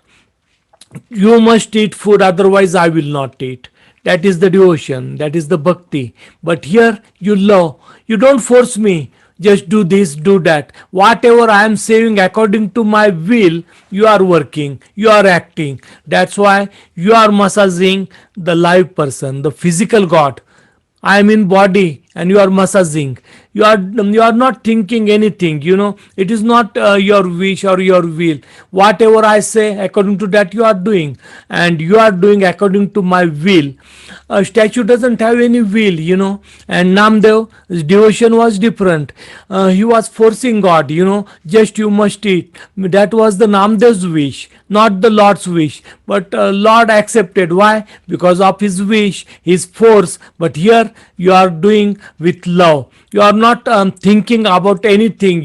you must eat food, otherwise I will not eat. That is the devotion, that is the bhakti. But here you love, you don't force me, just do this, do that. Whatever I am saying according to my will, you are working, you are acting. That's why you are massaging the live person, the physical God. I am in body and you are massaging. You are not thinking anything. It is not your wish or your will. Whatever I say, according to that you are doing, and you are doing according to my will. A statue doesn't have any will. And Namdev's devotion was different. He was forcing God. Just you must eat. That was the Namdev's wish, not the Lord's wish. But Lord accepted. Why? Because of his wish, his force. But here you are doing with love. You are not thinking about anything.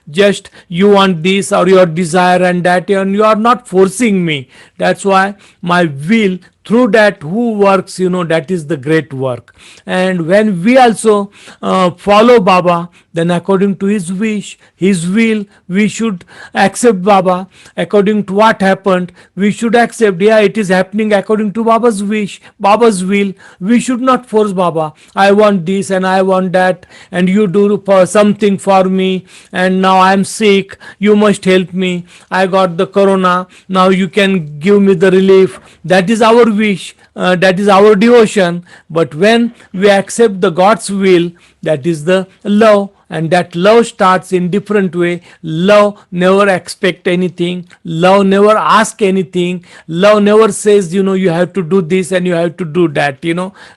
Just you want this or your desire and that, and you are not forcing me. That's why my will, through that who works, that is the great work. And when we also follow Baba, then according to his wish, his will, we should accept Baba. According to what happened, we should accept, yeah, it is happening according to Baba's wish, Baba's will. We should not force Baba. I want this and I want that, and you do for something for me, and now I am sick, you must help me. I got the corona, now you can give me the relief. That is our wish, that is our devotion. But when we accept the God's will, that is the love, and that love starts in different way. Love never expect anything, love never ask anything, love never says, you have to do this and you have to do that.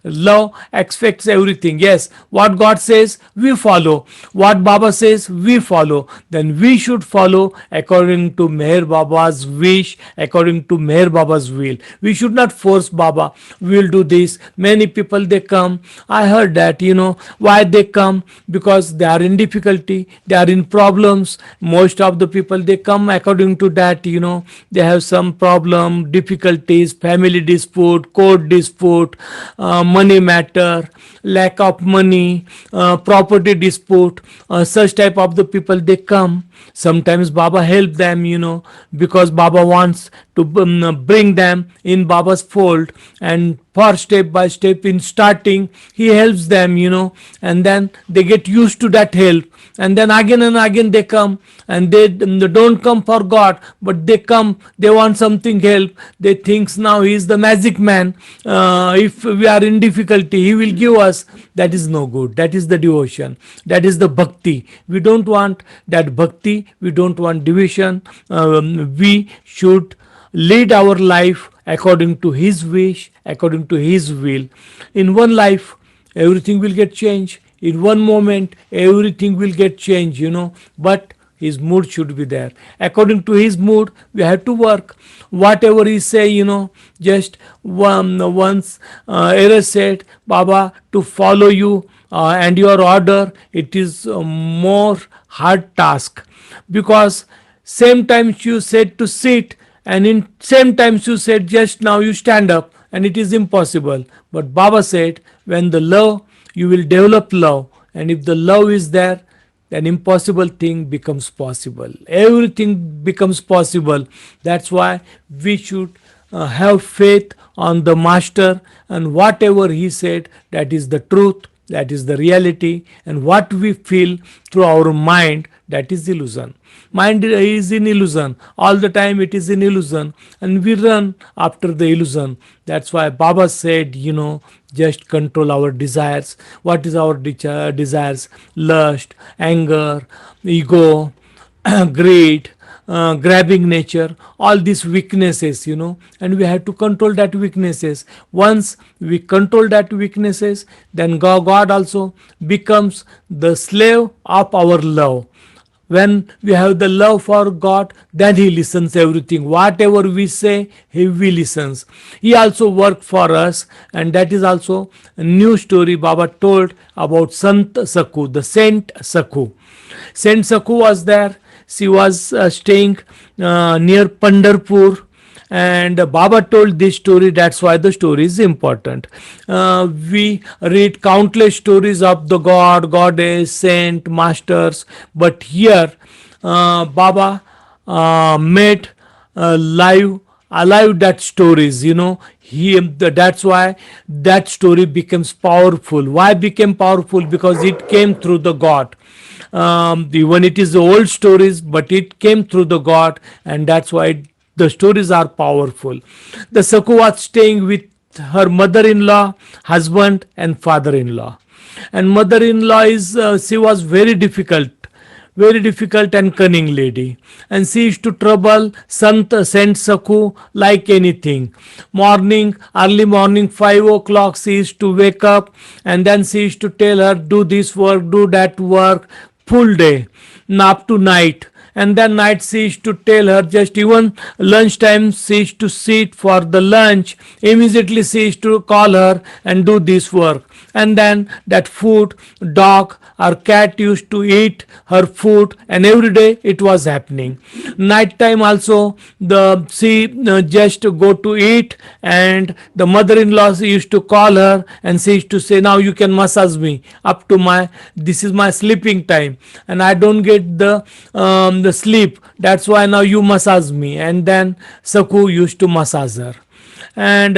Love expects everything. Yes, what God says we follow, what Baba says we follow. Then we should follow according to Meher Baba's wish, according to Meher Baba's will. We should not force Baba, we will do this. Many people, they come, I heard that, why they come? Because they are in difficulty, they are in problems. Most of the people, they come according to that. They have some problem, difficulties, family dispute, court dispute, money matter, lack of money, property dispute. Such type of the people, they come. Sometimes Baba help them, because Baba wants to bring them in Baba's fold. And for step by step, in starting he helps them, and then they get used to that help, and then again and again they come, and they don't come for God, but they come, they want something help. They thinks now he is the magic man. If we are in difficulty, he will give us. That is no good. That is the devotion, that is the bhakti. We don't want that bhakti, we don't want division. We should lead our life according to his wish, according to his will. In one life, everything will get changed. In one moment, everything will get changed, but his mood should be there. According to his mood, we have to work. Whatever he say, just once Era said, Baba, to follow you, and your order, it is more hard task, because same times you said to sit, and in same times you said just now you stand up, and it is impossible. But Baba said, when the love, you will develop love, and if the love is there, an impossible thing becomes possible. Everything becomes possible. That's why we should have faith on the master, and whatever he said, that is the truth, that is the reality, and what we feel through our mind, that is illusion. Mind is in illusion all the time, it is in illusion, and we run after the illusion. That's why Baba said, just control our desires. What is our desires? Lust, anger, ego, greed, grabbing nature, all these weaknesses, and we have to control that weaknesses. Once we control that weaknesses, then God also becomes the slave of our love. When we have the love for God, then he listens everything. Whatever we say, he will listens. He also worked for us, and that is also a new story Baba told about Sant Sakhu, the Saint Sakhu. Saint Sakhu was there. She was staying near Pandharpur, and Baba told this story. That's why the story is important. We read countless stories of the god, goddess, saint, masters, but here Baba made live alive that stories. That's why that story becomes powerful. Why became powerful? Because it came through the god. Even it is the old stories, but it came through the god, and that's why the stories are powerful. The Sakhu was staying with her mother-in-law, husband, and father-in-law. And mother-in-law is she was very difficult and cunning lady, and she used to trouble Saint Sakhu like anything. Early morning, 5 o'clock, she used to wake up, and then she used to tell her, do this work, do that work, full day, up to night. And then night she used to tell her, just even lunchtime she used to sit for the lunch, immediately she used to call her and do this work. And then that food, dog or cat used to eat her food, and every day it was happening. Night time also, the she just go to eat, and the mother-in-law used to call her, and she used to say, now you can massage me up to this is my sleeping time, and I don't get the sleep, that's why now you massage me. And then Sakhu used to massage her, and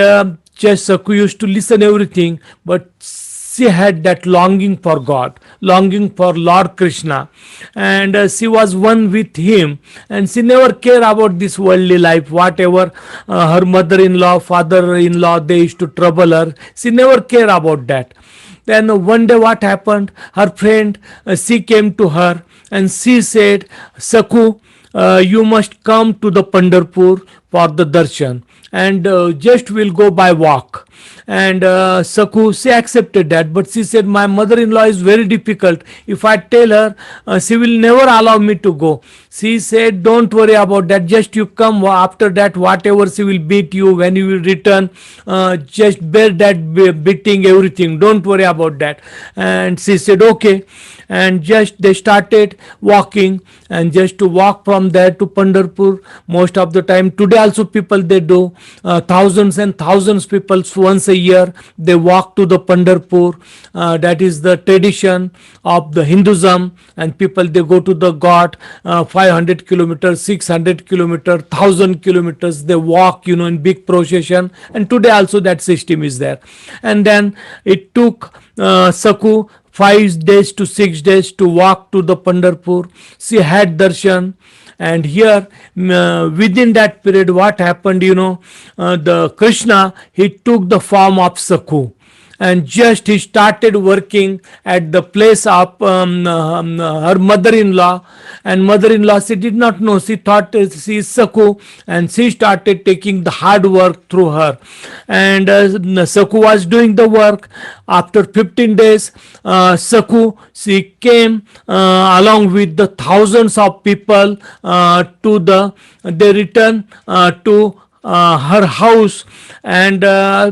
just Sakhu used to listen everything, but she had that longing for God, longing for Lord Krishna, and she was one with him, and she never cared about this worldly life. Whatever her mother-in-law, father-in-law, they used to trouble her, she never cared about that. Then one day what happened, her friend, she came to her, and she said, Sakhu, you must come to the Pandharpur for the darshan, and just will go by walk. And Sakhu, she accepted that, but she said, my mother-in-law is very difficult. If I tell her, she will never allow me to go. She said, don't worry about that, just you come. After that, whatever she will beat you when you will return, just bear that beating, everything, don't worry about that. And she said, okay. And just they started walking, and just to walk from there to Pandharpur, most of the time today also people they do, thousands and thousands people once a year they walk to the Pandharpur. That is the tradition of the Hinduism, and people they go to the god, 500 kilometers, 600 kilometers, 1000 kilometers, they walk in big procession, and today also that system is there. And then it took Sakhu 5 days to 6 days to walk to the Pandharpur. She had darshan, and here within that period what happened, the Krishna, he took the form of Sakhu, and just he started working at the place of her mother-in-law. And mother-in-law, she did not know, she thought she is Sakhu, and she started taking the hard work through her. And Sakhu was doing the work. After 15 days, Sakhu, she came along with the thousands of people they returned to her house, and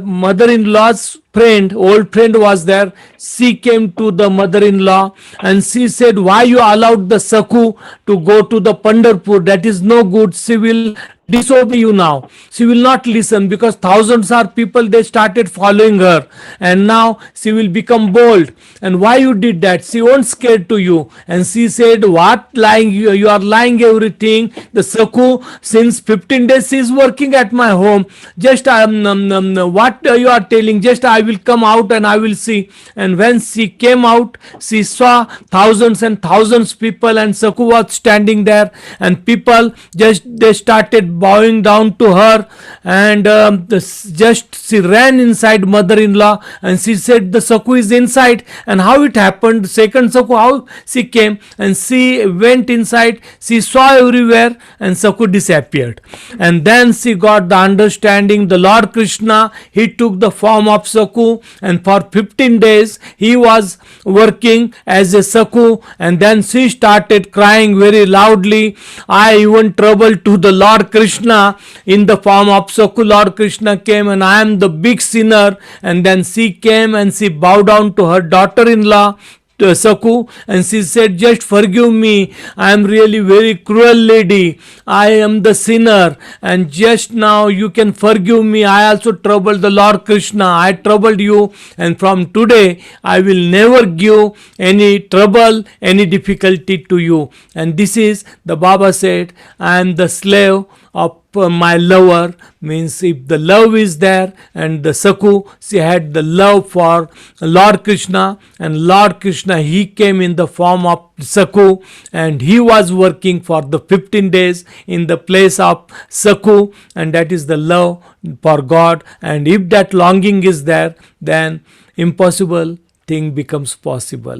mother-in-law's friend, old friend was there. She came to the mother-in-law and she said, why you allowed the Saku to go to the Pandharpur? That is no good. She will disobey you now. She will not listen, because thousands are people, they started following her, and now she will become bold. And why you did that? She won't scared to you. And she said, what lying, you are lying everything. The Saku, since 15 days she is working at my home. Just what you are telling, just I will come out and I will see. And when she came out, she saw thousands and thousands people, and Saku was standing there, and people just they started bowing down to her. And just she ran inside mother-in-law, and she said the Saku is inside. And how it happened, second Saku, how she came, and she went inside, she saw everywhere, and Saku disappeared. And then she got the understanding, the Lord Krishna, he took the form of Saku, and for 15 days he was working as a Saku. And then she started crying very loudly. I even troubled to the Lord Krishna in the form of Saku. Lord Krishna came, and I am the big sinner. And then she came and she bowed down to her daughter-in-law, to Saku, and she said, just forgive me, I am really very cruel lady, I am the sinner, and just now you can forgive me. I also troubled the Lord Krishna, I troubled you, and from today I will never give any trouble, any difficulty to you. And this is, the Baba said, I am the slave of my lover. Means if the love is there, and the Saku, she had the love for Lord Krishna, and Lord Krishna, he came in the form of Saku, and he was working for the 15 days in the place of Saku, and that is the love for God. And if that longing is there, then impossible thing becomes possible.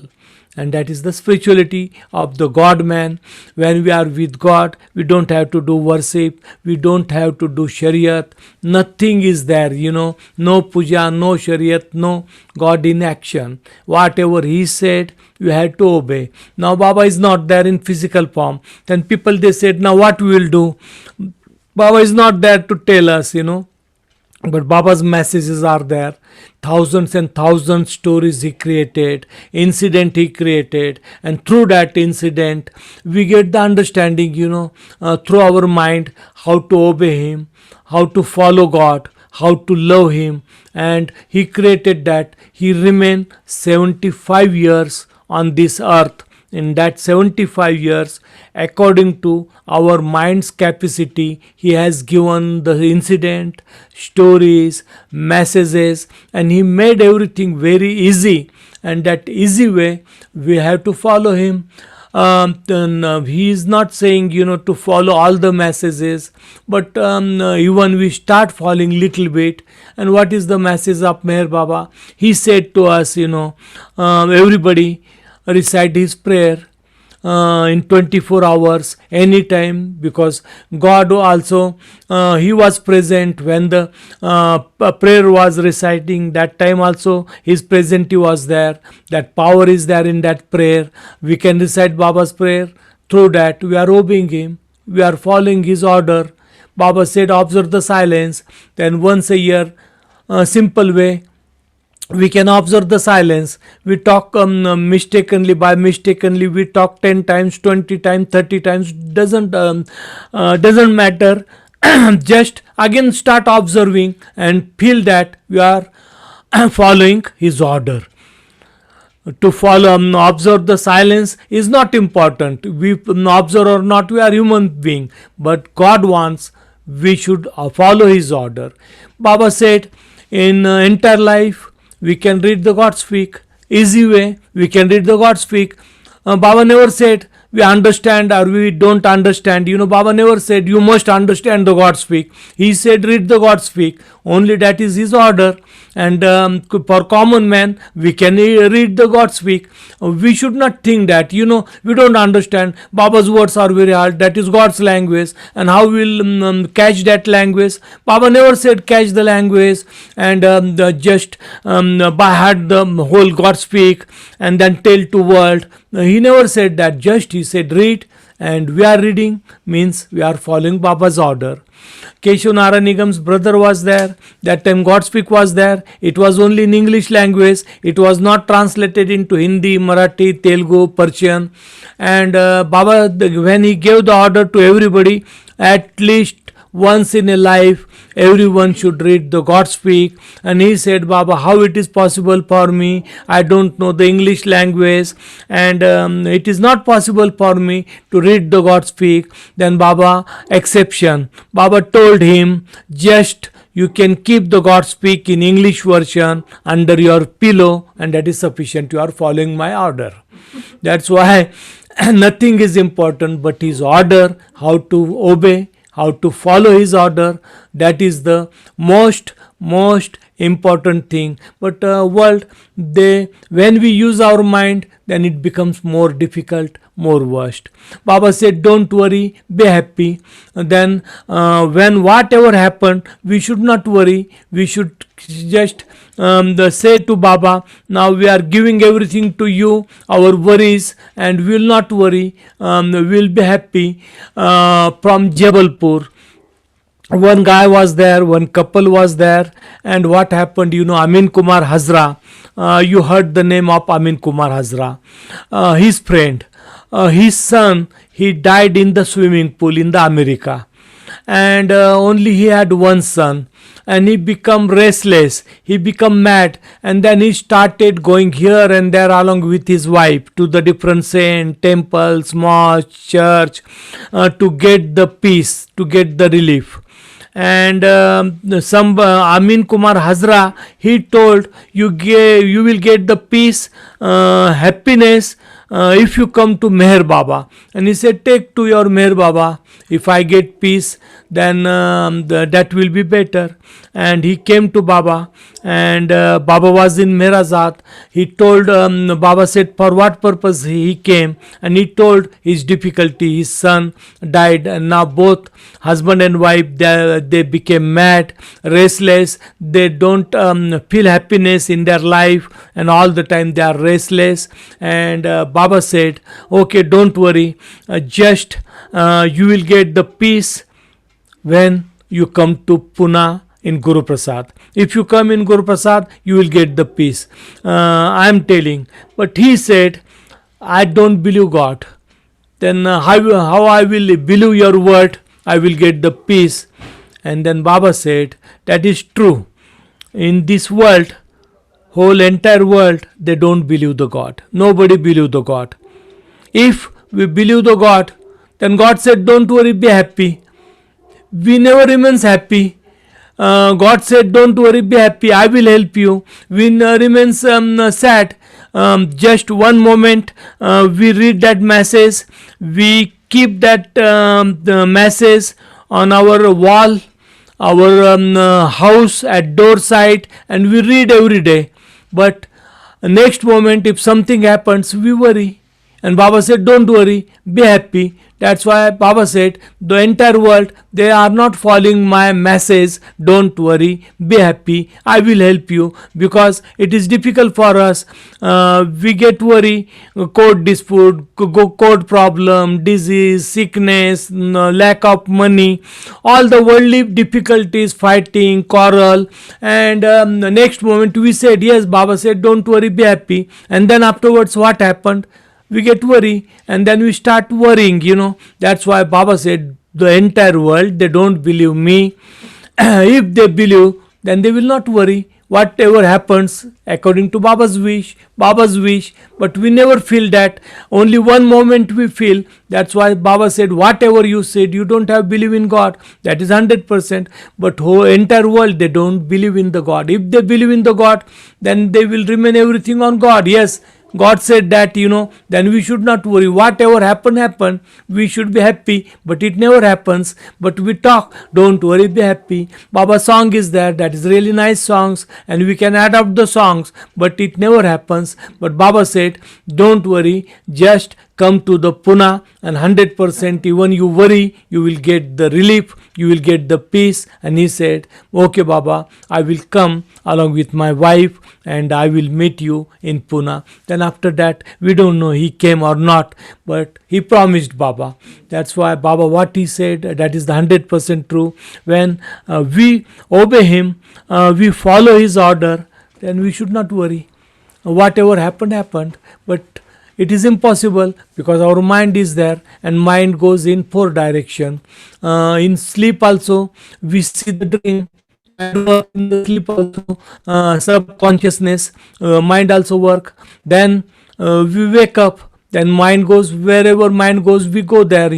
And that is the spirituality of the God man. When we are with God, we don't have to do worship, we don't have to do Shariat, nothing is there, no puja, no Shariat, no God in action. Whatever he said, you had to obey. Now Baba is not there in physical form. Then people, they said, now what we will do? Baba is not there to tell us, but Baba's messages are there. Thousands and thousands stories he created, incident he created, and through that incident we get the understanding, through our mind, how to obey him, how to follow God, how to love him. And he created that. He remained 75 years on this earth. In that 75 years, according to our mind's capacity, he has given the incident, stories, messages, and he made everything very easy. And that easy way, we have to follow him. He is not saying, to follow all the messages, but even we start following little bit. And what is the message of Meher Baba? He said to us, everybody recite his prayer in 24 hours, anytime, because God also, he was present when the prayer was reciting. That time also his presence was there. That power is there in that prayer. We can recite Baba's prayer. Through that we are obeying him, we are following his order. Baba said, observe the silence. Then once a year, simple way, we can observe the silence. We talk mistakenly, by mistakenly we talk 10 times, 20 times, 30 times, doesn't matter. Just again start observing and feel that we are following his order. To follow, observe the silence is not important. We observe or not, we are human being, but God wants we should follow his order. Baba said, in entire life we can read the God speak, easy way we can read the God speak. Baba never said we understand or we don't understand. Baba never said you must understand the God speak. He said read the God speak. Only that is his order. And for common man, we can read the God speak. We should not think that, we don't understand. Baba's words are very hard. That is God's language. And how we'll catch that language? Baba never said catch the language and just by heart the whole God speak and then tell to world. He never said that. Just he said read, and we are reading means we are following Baba's order. Keshav Narayan Nigam's brother was there. That time Godspeak was there. It was only in English language. It was not translated into Hindi, Marathi, Telugu, Persian. And Baba, when he gave the order to everybody, at least once in a life everyone should read the Godspeak. And he said, Baba, how it is possible for me? I don't know the English language, and it is not possible for me to read the Godspeak. Then Baba, exception. Baba told him, just you can keep the Godspeak in English version under your pillow, and that is sufficient. You are following my order. That's why nothing is important but his order, how to obey, how to follow his order. That is the most important thing. But world, they, when we use our mind, then it becomes more difficult, more worst. Baba said, don't worry, be happy. Then when whatever happened, we should not worry. We should just say to Baba, now we are giving everything to you, our worries, and we will not worry. We will be happy. From Jabalpur, one guy was there, one couple was there, and what happened, Amin Kumar Hazra. You heard the name of Amin Kumar Hazra. His friend, his son, he died in the swimming pool in the America, and only he had one son, and he become restless, he become mad, and then he started going here and there along with his wife to the different saint temples, mosque, church, to get the peace, to get the relief. And some Amin Kumar Hazra, he told, you will get the peace, happiness, if you come to Meher Baba. And he said, take to your Meher Baba. If I get peace, then that will be better. And he came to Baba, and Baba was in Merazat. He told, Baba said, for what purpose he came, and he told his difficulty. His son died, and now both husband and wife, they became mad, restless. They don't feel happiness in their life, and all the time they are restless. And Baba said, okay, don't worry, just you will get the peace when you come to Pune in Guru Prasad. If you come in Guru Prasad, you will get the peace. I am telling. But he said, I don't believe God. Then how I will believe your word? I will get the peace. And then Baba said, that is true. In this world, whole entire world, they don't believe the God. Nobody believe the God. If we believe the God, then God said, don't worry, be happy. We never remains happy. God said, don't worry, be happy, I will help you. We remains sad. Just one moment, we read that message, we keep that the message on our wall, our house at door side, and we read every day. But next moment, if something happens, we worry. And Baba said, don't worry, be happy. That's why Baba said, the entire world, they are not following my message. Don't worry, be happy, I will help you. Because it is difficult for us. We get worry, court dispute, court problem, disease, sickness, lack of money, all the worldly difficulties, fighting, quarrel. And the next moment we said, yes, Baba said, don't worry, be happy. And then afterwards, what happened? We get worry, and then we start worrying, That's why Baba said, the entire world, they don't believe me. If they believe, then they will not worry. Whatever happens, according to Baba's wish. But we never feel that. Only one moment we feel. That's why Baba said, whatever you said, you don't have believe in God. That is 100%. But whole entire world, they don't believe in the God. If they believe in the God, then they will remain everything on God. Yes, God said that, then we should not worry. Whatever happen, we should be happy. But it never happens. But we talk, don't worry, be happy. Baba's song is there, that is really nice songs, and we can adapt the songs, but it never happens. But Baba said, don't worry, just come to the Pune, and 100% even you worry, you will get the relief you will get the peace. And he said, okay Baba, I will come along with my wife and I will meet you in Pune. Then after that, we don't know he came or not, but he promised Baba. That's why Baba, what he said, that is the 100% true. When we obey him, we follow his order, then we should not worry. Whatever happened, happened. But it is impossible because our mind is there, and mind goes in four direction. In sleep also, we see the dream. And work in the sleep also, subconsciousness, mind also work. Then we wake up, then mind goes wherever mind goes, we go there.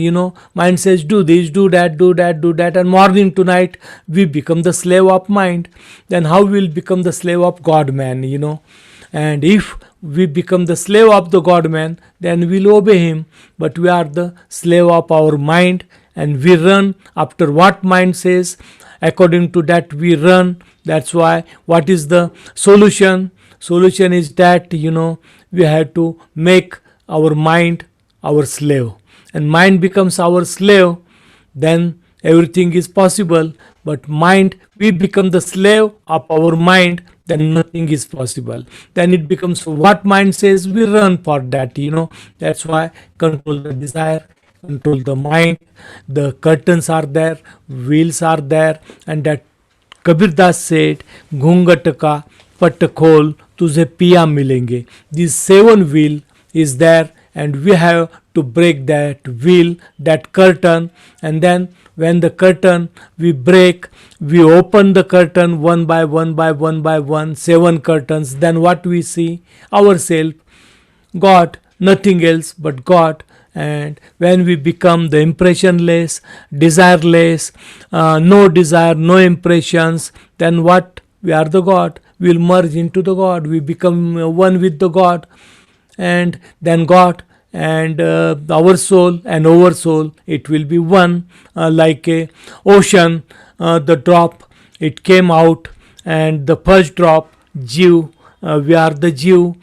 Mind says do this, do that, do that, do that, and morning to night we become the slave of mind. Then how will become the slave of God man? And if we become the slave of the God man, then we'll obey him. But we are the slave of our mind, and we run after what mind says. According to that we run. That's why, what is the solution? Solution is that we have to make our mind our slave, and mind becomes our slave, then everything is possible. But mind, we become the slave of our mind, then nothing is possible. Then it becomes what mind says, we run for that. That's why, control the desire, control the mind. The curtains are there, wheels are there, and that Kabir Das said, घूंघट का पट खोल तुझे पिया मिलेंगे. This seven wheel is there, and we have to break that wheel, that curtain. And then when the curtain we break, we open the curtain one by one by one by one, seven curtains. Then what we see? Ourselves, God, nothing else but God. And when we become the impressionless, desireless, no desire, no impressions, then what? We are the God. We will merge into the God. We become one with the God. And then God and our soul and our soul, it will be one, like a ocean. The drop, it came out, and the first drop, Jew, we are the Jew,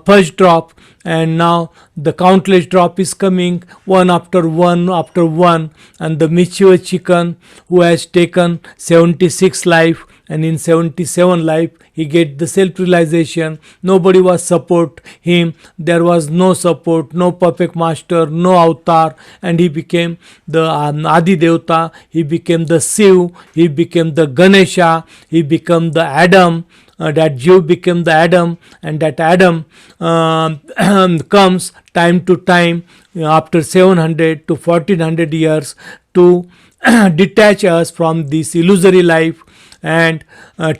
first drop, and now the countless drop is coming, one after one after one. And the mischievous chicken, who has taken 76 life, and in 77 life he get the self-realization. Nobody was support him, there was no support, no perfect master, no avatar, and he became the Adi Devta, he became the Shiv, he became the Ganesha, he became the Adam. That Jew became the Adam, and that Adam comes time to time, after 700 to 1400 years, to detach us from this illusory life and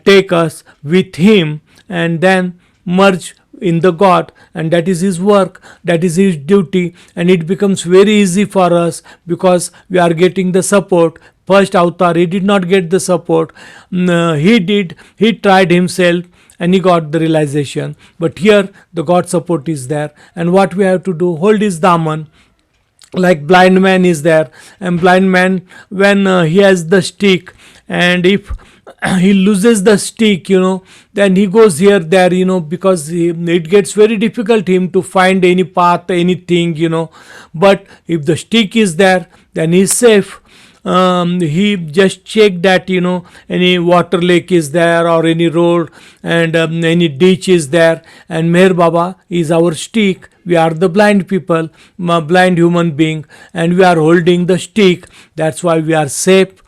take us with him, and then merge in the God. And that is his work, that is his duty, and it becomes very easy for us because we are getting the support. First avatar, he did not get the support. He tried himself and he got the realization. But here the God support is there, and what we have to do, hold his daman. Like blind man is there, and blind man, when he has the stick, and if he loses the stick, then he goes here there, because it gets very difficult him to find any path, anything. But if the stick is there, then he is safe. He just checked that any water lake is there, or any road, and any ditch is there, and Meher Baba is our stick. We are the blind people, blind human being, and we are holding the stick. That's why we are safe.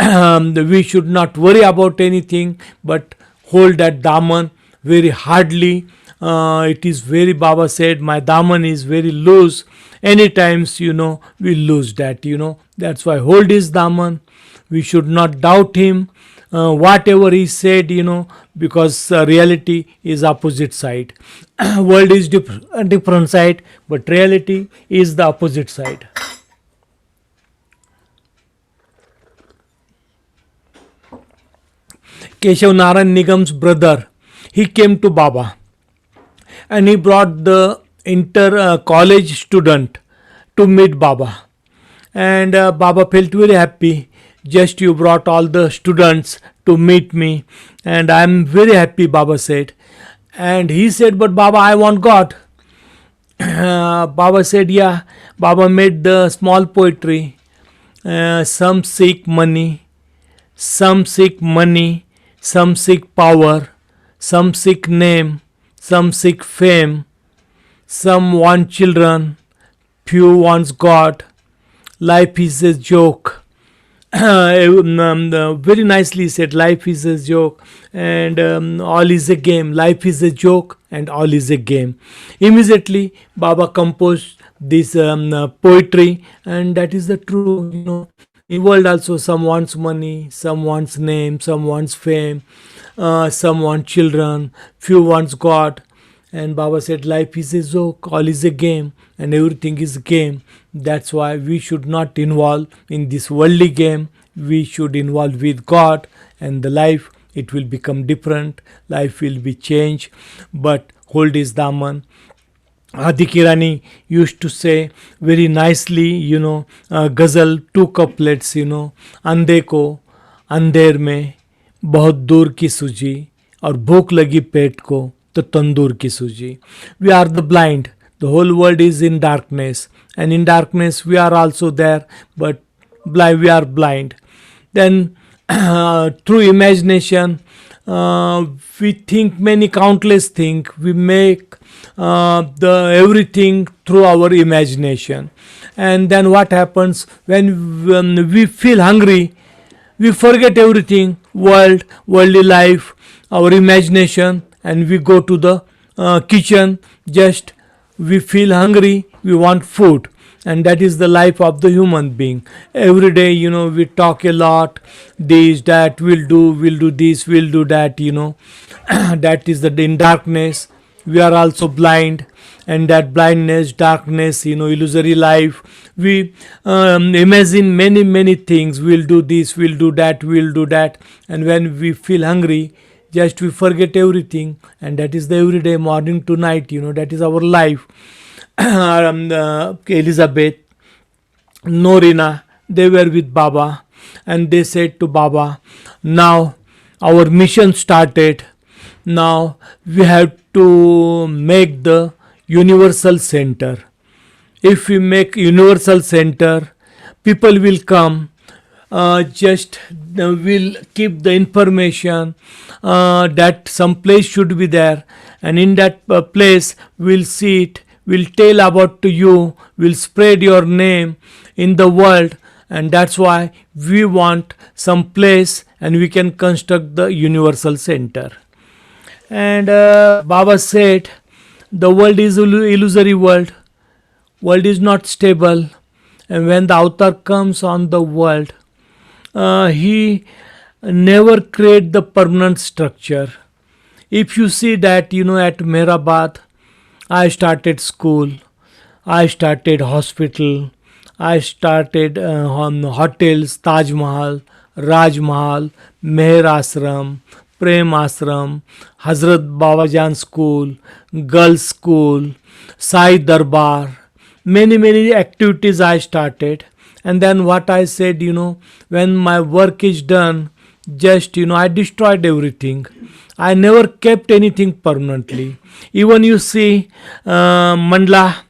We should not worry about anything, but hold that daman very hardly. It is very, Baba said, my daman is very loose. Any times, we lose that. That's why hold his daman. We should not doubt him, whatever he said, because reality is opposite side. World is different side, but reality is the opposite side. Keshav Narayan Nigam's brother, he came to Baba, and he brought the inter college student to meet Baba. And Baba felt very happy. Just you brought all the students to meet me, and I am very happy, Baba said. And he said, but Baba, I want God. Baba said, yeah. Baba made the small poetry. Some seek money, some seek money, some seek power, some seek name, some seek fame, some want children, few wants God. Life is a joke. Very nicely said, life is a joke and all is a game. Life is a joke and all is a game. Immediately Baba composed this poetry, and that is the true, in world also some wants money, some wants name, some wants fame, some want children, few wants God. And Baba said, life is a joke, all is a game, and everything is game. That's why we should not involve in this worldly game. We should involve with God, and the life, it will become different. Life will be changed. But hold his daman. Adi Kirani used to say very nicely, ghazal, two couplets, अंधे को अंधेर में बहुत दूर की सूझी और भूख लगी पेट को तो तंदूर की सूझी. We are the blind. The whole world is in darkness, and in darkness we are also there, but we are blind. Then through imagination, we think many countless things. We make the everything through our imagination. And then what happens when we feel hungry? We forget everything, worldly life, our imagination, and we go to the kitchen. Just we feel hungry, we want food, and that is the life of the human being. Every day, we talk a lot, this, that, we'll do this, we'll do that, that is the in darkness. We are also blind, and that blindness, darkness, illusory life, we imagine many things. We'll do this, we'll do that, we'll do that, and when we feel hungry, just we forget everything, and that is the everyday, morning to night, that is our life. Elizabeth, Norina, they were with Baba, and they said to Baba, now our mission started. Now we have to make the universal center. If we make universal center, people will come, just will keep the information that some place should be there, and in that place we'll see it, we'll tell about to you, we'll spread your name in the world. And that's why we want some place, and we can construct the universal center. And Baba said, the world is illusory world is not stable, and when the avatar comes on the world, he never create the permanent structure. If you see that, at Mehrabad, I started school, I started hospital, I started hotels, Taj Mahal, Raj Mahal, Meher Ashram, Prem Ashram, Hazrat Babajan School, Girls School, Sai Darbar. Many activities I started. And then what I said, when my work is done, just, I destroyed everything. I never kept anything permanently. Even you see, Mandla,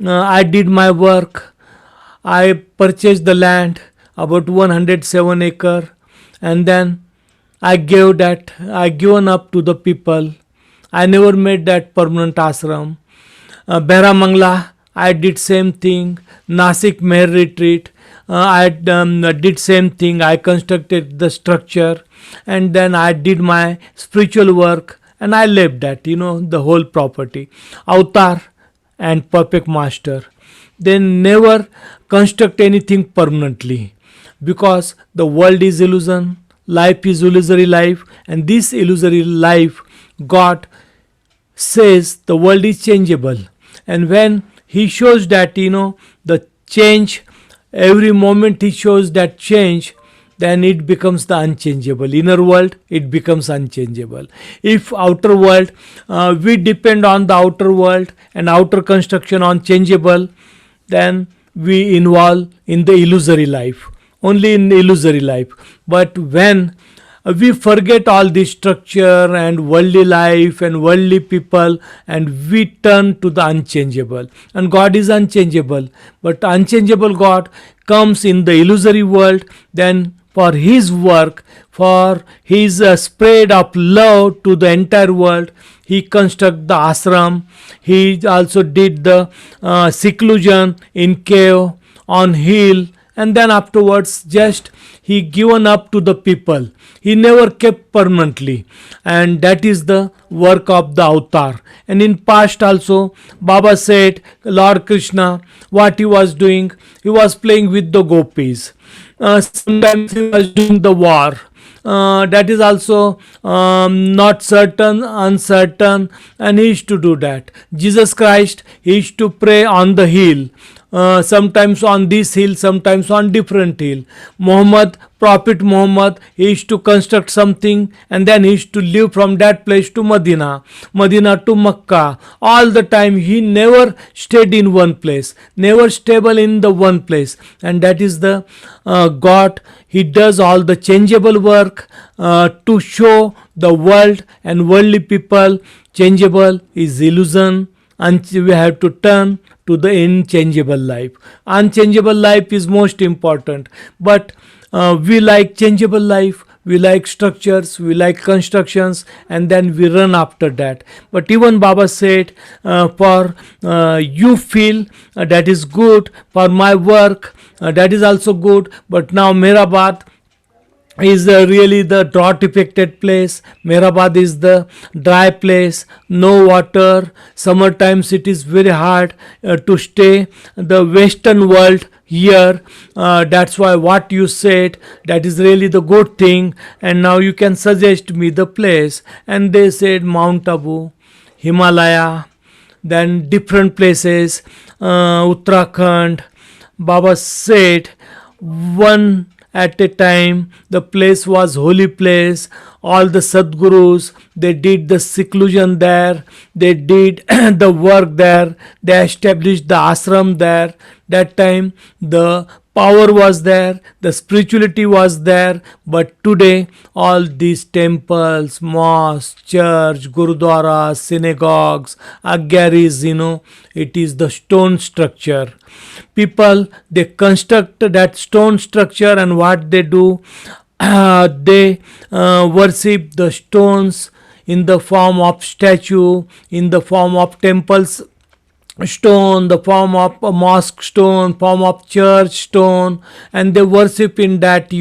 I did my work. I purchased the land, about 107 acre, and then I given up to the people. I never made that permanent ashram. Behra Mangla, I did same thing. Nasik Meher retreat, I did same thing. I constructed the structure, and then I did my spiritual work, and I left that, the whole property. Avatar and perfect master, they never construct anything permanently, because the world is illusion, life is illusory life, and this illusory life, God says the world is changeable. And when he shows that, the change, every moment he shows that change, then it becomes the unchangeable. Inner world, it becomes unchangeable. If outer world, we depend on the outer world and outer construction on changeable, then we involve in the illusory life, only in the illusory life. But when We forget all the structure and worldly life and worldly people, and we turn to the unchangeable. And God is unchangeable, but unchangeable God comes in the illusory world, then for his work, for his spread of love to the entire world. He construct the ashram. He also did the seclusion in cave, on hill, and then afterwards just he given up to the people. He never kept permanently, and that is the work of the avatar. And in past also, Baba said Lord Krishna, what he was doing, he was playing with the gopis. Sometimes he was doing the war. That is also not certain, uncertain, and he used to do that. Jesus Christ, he used to pray on the hill, sometimes on this hill, sometimes on different hill. Muhammad, Prophet Muhammad, he used to construct something, and then he used to live from that place to Medina, Medina to Makkah. All the time he never stayed in one place, never stable in the one place, and that is the God. He does all the changeable work to show the world and worldly people changeable is illusion, and we have to turn to the unchangeable life. Unchangeable life is most important, but we like changeable life. We like structures, we like constructions, and then we run after that. But even Baba said, for you feel that is good, for my work that is also good, but now Mehrabad is really the drought affected place. Mehrabad is the dry place, no water. Summer times it is very hard to stay. The western world here, that's why what you said, that is really the good thing, and now you can suggest me the place. And they said Mount Abu, Himalaya, then different places, Uttarakhand. Baba said one at a time the place was holy place. All the Sadgurus, they did the seclusion there, they did the work there, they established the ashram there. That time the power was there, the spirituality was there. But today all these temples, mosques, church, gurudwaras, synagogues, agyaris, it is the stone structure. People, they construct that stone structure, and what they do, they worship the stones in the form of statue, in the form of temples stone, the form of a mosque stone, form of church stone, and they worship in that,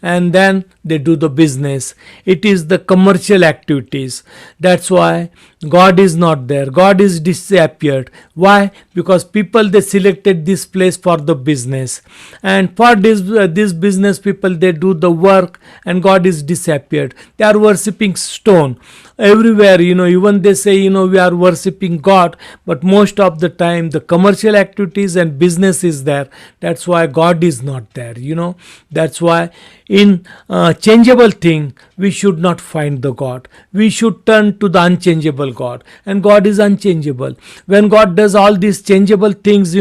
and then they do the business. It is the commercial activities. That's why God is not there. God is disappeared. Why? Because people, they selected this place for the business, and for this business people, they do the work, and God is disappeared. They are worshipping stone everywhere. Even they say, we are worshipping God, but most of the time the commercial activities and business is there. That's why God is not there. That's why in changeable thing we should not find the God. We should turn to the unchangeable God, and God is unchangeable. When God does all these changeable things,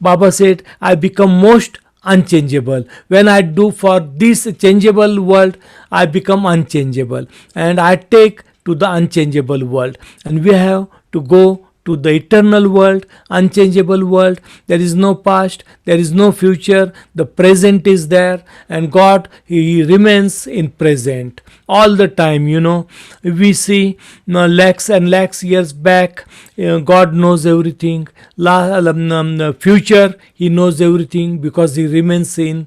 Baba said, I become most unchangeable. When I do for this changeable world, I become unchangeable, and I take to the unchangeable world. And we have to go to the eternal world, unchangeable world. There is no past, there is no future. The present is there, and God, He remains in present all the time. We see lakhs and lakhs years back, God knows everything. Future, He knows everything, because He remains in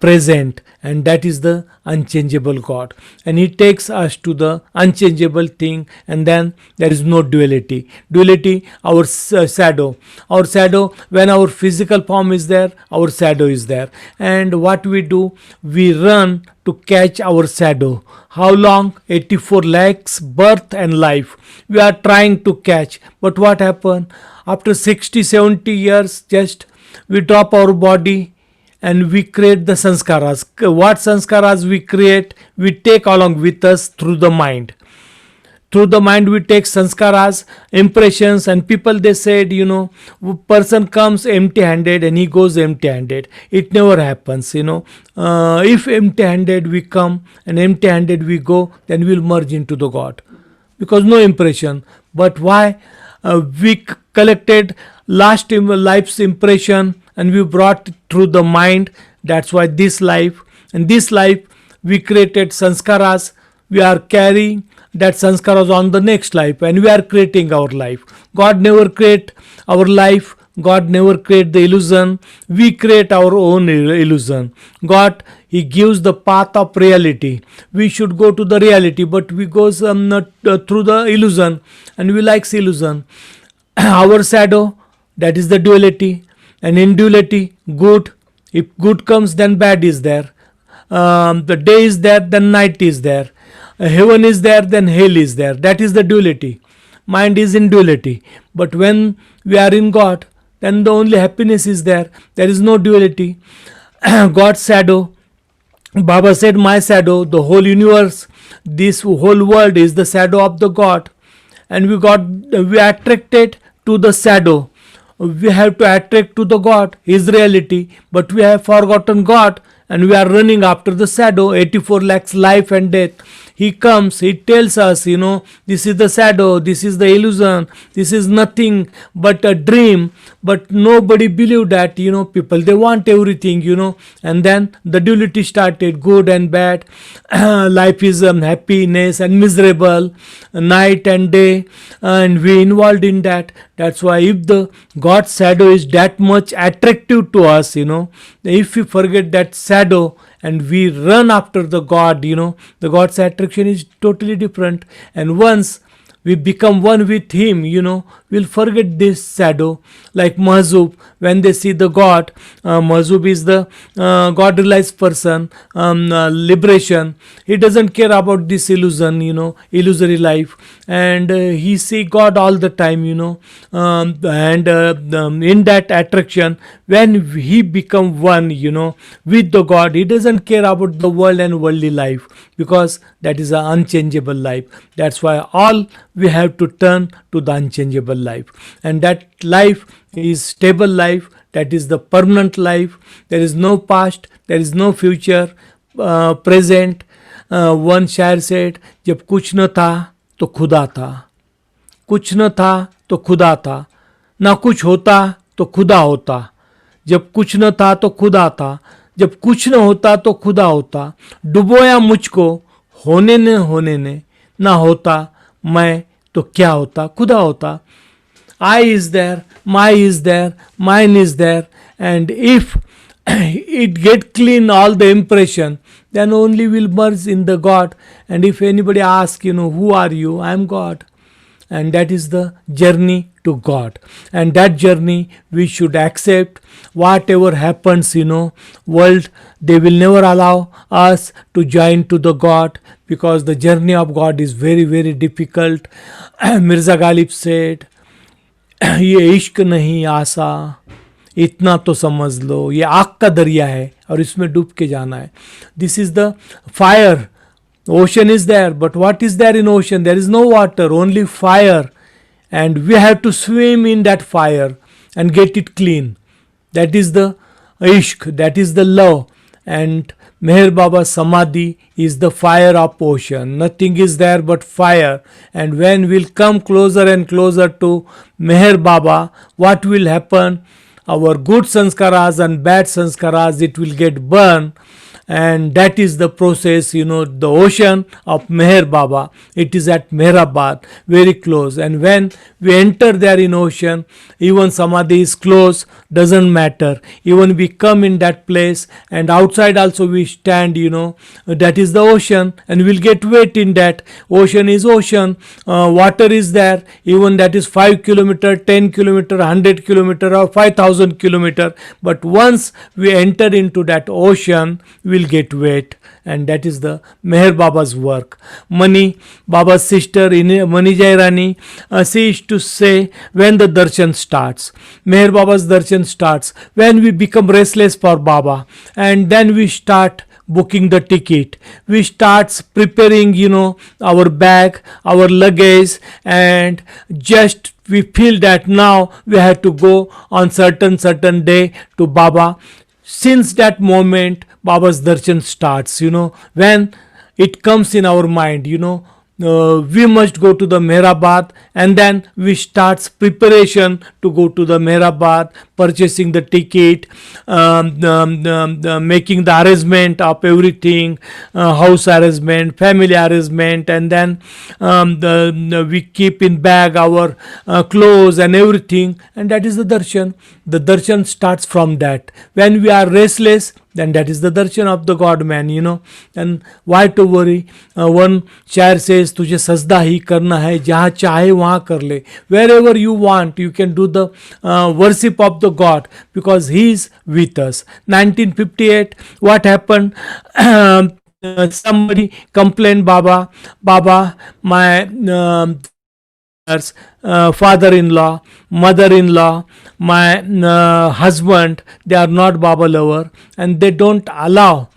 present, and that is the unchangeable God. And He takes us to the unchangeable thing, and then there is no duality. Duality, our shadow. Our shadow, when our physical form is there, our shadow is there. And what we do, we run to catch our shadow. How long? 84 lakhs birth and life. We are trying to catch. But what happened? After 60, 70 years, just we drop our body, and we create the sanskaras. What sanskaras we create, we take along with us through the mind. through the mind we take sanskaras, impressions, and people, they said, person comes empty handed and he goes empty handed. It never happens. If empty handed we come and empty handed we go, then we'll merge into the God, because no impression. But why? We collected life's impression and we brought through the mind. That's why this life, and this life we created sanskaras. We are carrying that sanskaras on the next life, and we are creating our life. God never create our life. God never create the illusion. We create our own illusion. God, he gives the path of reality. We should go to the reality, but we go not, through the illusion, and we like illusion. Our shadow, that is the duality, and in duality, good. If good comes, then bad is there. The day is there, then night is there. Heaven is there, then hell is there. That is the duality. Mind is in duality. But when we are in God, then the only happiness is there. There is no duality. God's shadow. Baba said, my shadow, the whole universe, this whole world is the shadow of the God. And we are attracted to the shadow. We have to attract to the God, his reality, but we have forgotten God and we are running after the shadow. 84 lakhs life and death. He comes, he tells us, this is the shadow, this is the illusion, this is nothing but a dream. But nobody believed that, people, they want everything, and then the duality started, good and bad. Life is happiness and miserable, night and day, and we involved in that. That's why if the God's shadow is that much attractive to us, if we forget that shadow and we run after the God, the God's attraction is totally different. And once we become one with him, we'll forget this shadow. Like Mahzub, when they see the God, Mahzub is the God realized person, liberation. He doesn't care about this illusion, illusory life. And he see God all the time, and in that attraction, when he become one, with the God, he doesn't care about the world and worldly life, because that is an unchangeable life. That's why all we have to turn to the unchangeable life. And that life is stable life. That is the permanent life. There is no past. There is no future, present. One शायर said, जब कुछ न था तो खुदा था, कुछ न था तो खुदा था, ना कुछ होता तो खुदा होता, जब कुछ न था तो खुदा था, जब कुछ न होता तो खुदा होता, डुबोया मुझको होने ने, ना होता मैं तो क्या होता, खुदा होता. I is there, my is there, mine is there, and if it get clean all the impression, then only will merge in the God. And if anybody asks, who are you? I am God. And that is the journey to God. And that journey we should accept. Whatever happens, world, they will never allow us to join to the God, because the journey of God is very, very difficult. Mirza Ghalib said, ये इश्क नहीं आसा, इतना तो समझ लो, ये आग का दरिया है और इसमें डूब के जाना है. This is the fire. Ocean is there, but what is there in ocean? There is no water, only fire, and we have to swim in that fire and get it clean. That is the ishq, that is the love. And Meher Baba's samadhi is the fire of ocean. Nothing is there but fire. And when we'll come closer and closer to Meher Baba, what will happen? Our good sanskaras and bad sanskaras, it will get burned. And that is the process, the ocean of Meher Baba. It is at Meherabad, very close. And when we enter there in ocean, even samadhi is close, doesn't matter. Even we come in that place, and outside also we stand, that is the ocean, and we'll get wet in that. Ocean is ocean, water is there, even that is 5 kilometer, 10 kilometer, 100 kilometer or 5,000 kilometer. But once we enter into that ocean, will get wet, and that is the Meher Baba's work. Mani, Baba's sister, Mani Jairani, she used to say, when the darshan starts, Meher Baba's darshan starts, when we become restless for Baba, and then we start booking the ticket. We start preparing, our bag, our luggage, and just we feel that now we have to go on certain day to Baba. Since that moment, Baba's darshan starts, when it comes in our mind, we must go to the Mehrabad, and then we starts preparation to go to the Mehrabad, purchasing the ticket, making the arrangement of everything, house arrangement, family arrangement, and then we keep in bag our clothes and everything, and that is the darshan. The darshan starts from that. When we are restless, then that is the darshan of the God man, and why to worry. One शायर says, तुझे सजदा ही करना है, जहाँ चाहे वहाँ कर ले. Wherever you want, you can do the worship of the God, because he is with us. 1958, what happened? Somebody complained, Baba, my father-in-law, mother-in-law, my husband, they are not Baba lover, and they don't allow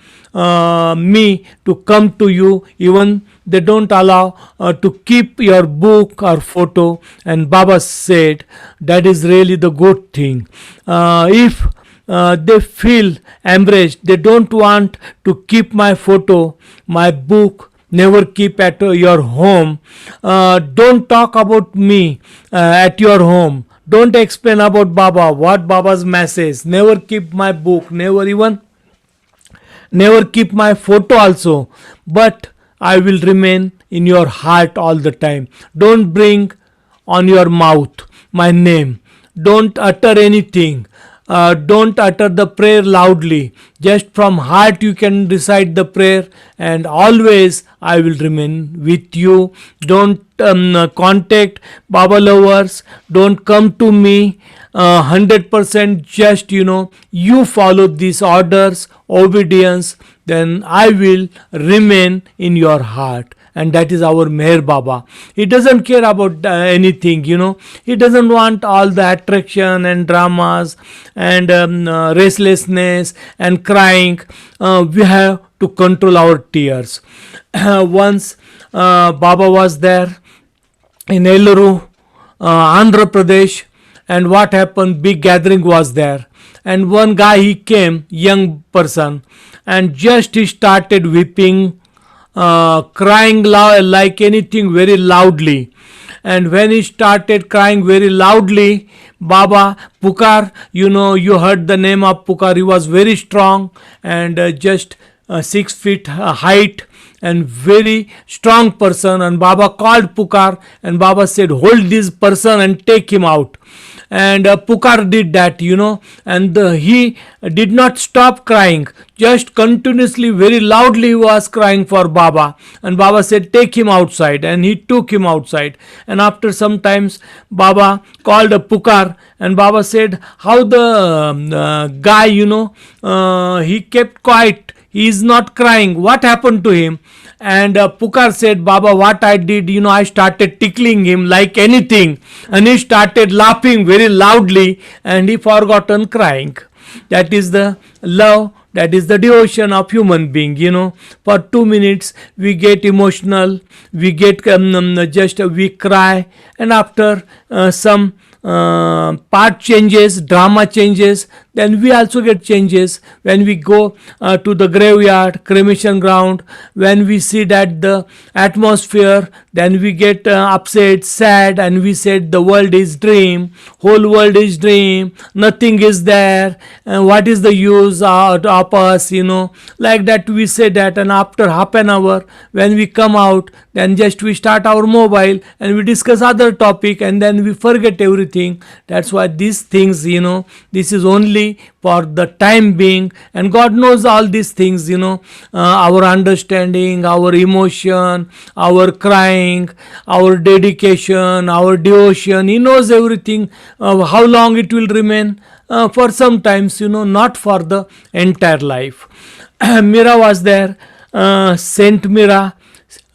me to come to you. Even they don't allow to keep your book or photo. And Baba said that is really the good thing. If they feel embraced, they don't want to keep my photo, my book, never keep at your home. Don't talk about me at your home. Don't explain about Baba, what Baba's message. Never keep my book, never keep my photo also. But I will remain in your heart all the time. Don't bring on your mouth my name. Don't utter anything. Don't utter the prayer loudly. Just from heart you can recite the prayer, and always I will remain with you. Don't contact Baba lovers. Don't come to me. 100% just, you follow these orders, obedience, then I will remain in your heart. And that is our Meher Baba. He doesn't care about anything, He doesn't want all the attraction and dramas and restlessness and crying. We have to control our tears. Once Baba was there in Eluru, Andhra Pradesh, and what happened? Big gathering was there, and one guy he came, young person, and just he started weeping, crying like anything very loudly. And when he started crying very loudly, Baba Pukar, you heard the name of Pukar. He was very strong and just 6 feet height and very strong person. And Baba called Pukar, and Baba said, hold this person and take him out. And Pukar did that, and he did not stop crying, just continuously, very loudly he was crying for Baba. And Baba said, take him outside, and he took him outside. And after some times, Baba called Pukar, and Baba said, how the guy, he kept quiet, he is not crying, what happened to him? And Pukar said, Baba, what I did, I started tickling him like anything, and he started laughing very loudly, and he forgotten crying. That is the love, that is the devotion of human being. For 2 minutes we get emotional, we get we cry, and after some part changes, drama changes, then we also get changes. When we go to the graveyard, cremation ground, when we see that the atmosphere, then we get upset, sad, and we said the world is dream, whole world is dream, nothing is there, and what is the use of us, like that we say that. And after half an hour, when we come out, then just we start our mobile and we discuss other topic, and then we forget everything. That's why these things, this is only for the time being, and God knows all these things, our understanding, our emotion, our crying, our dedication, our devotion. He knows everything, how long it will remain, for some times, not for the entire life. Mira was there, Saint Mira.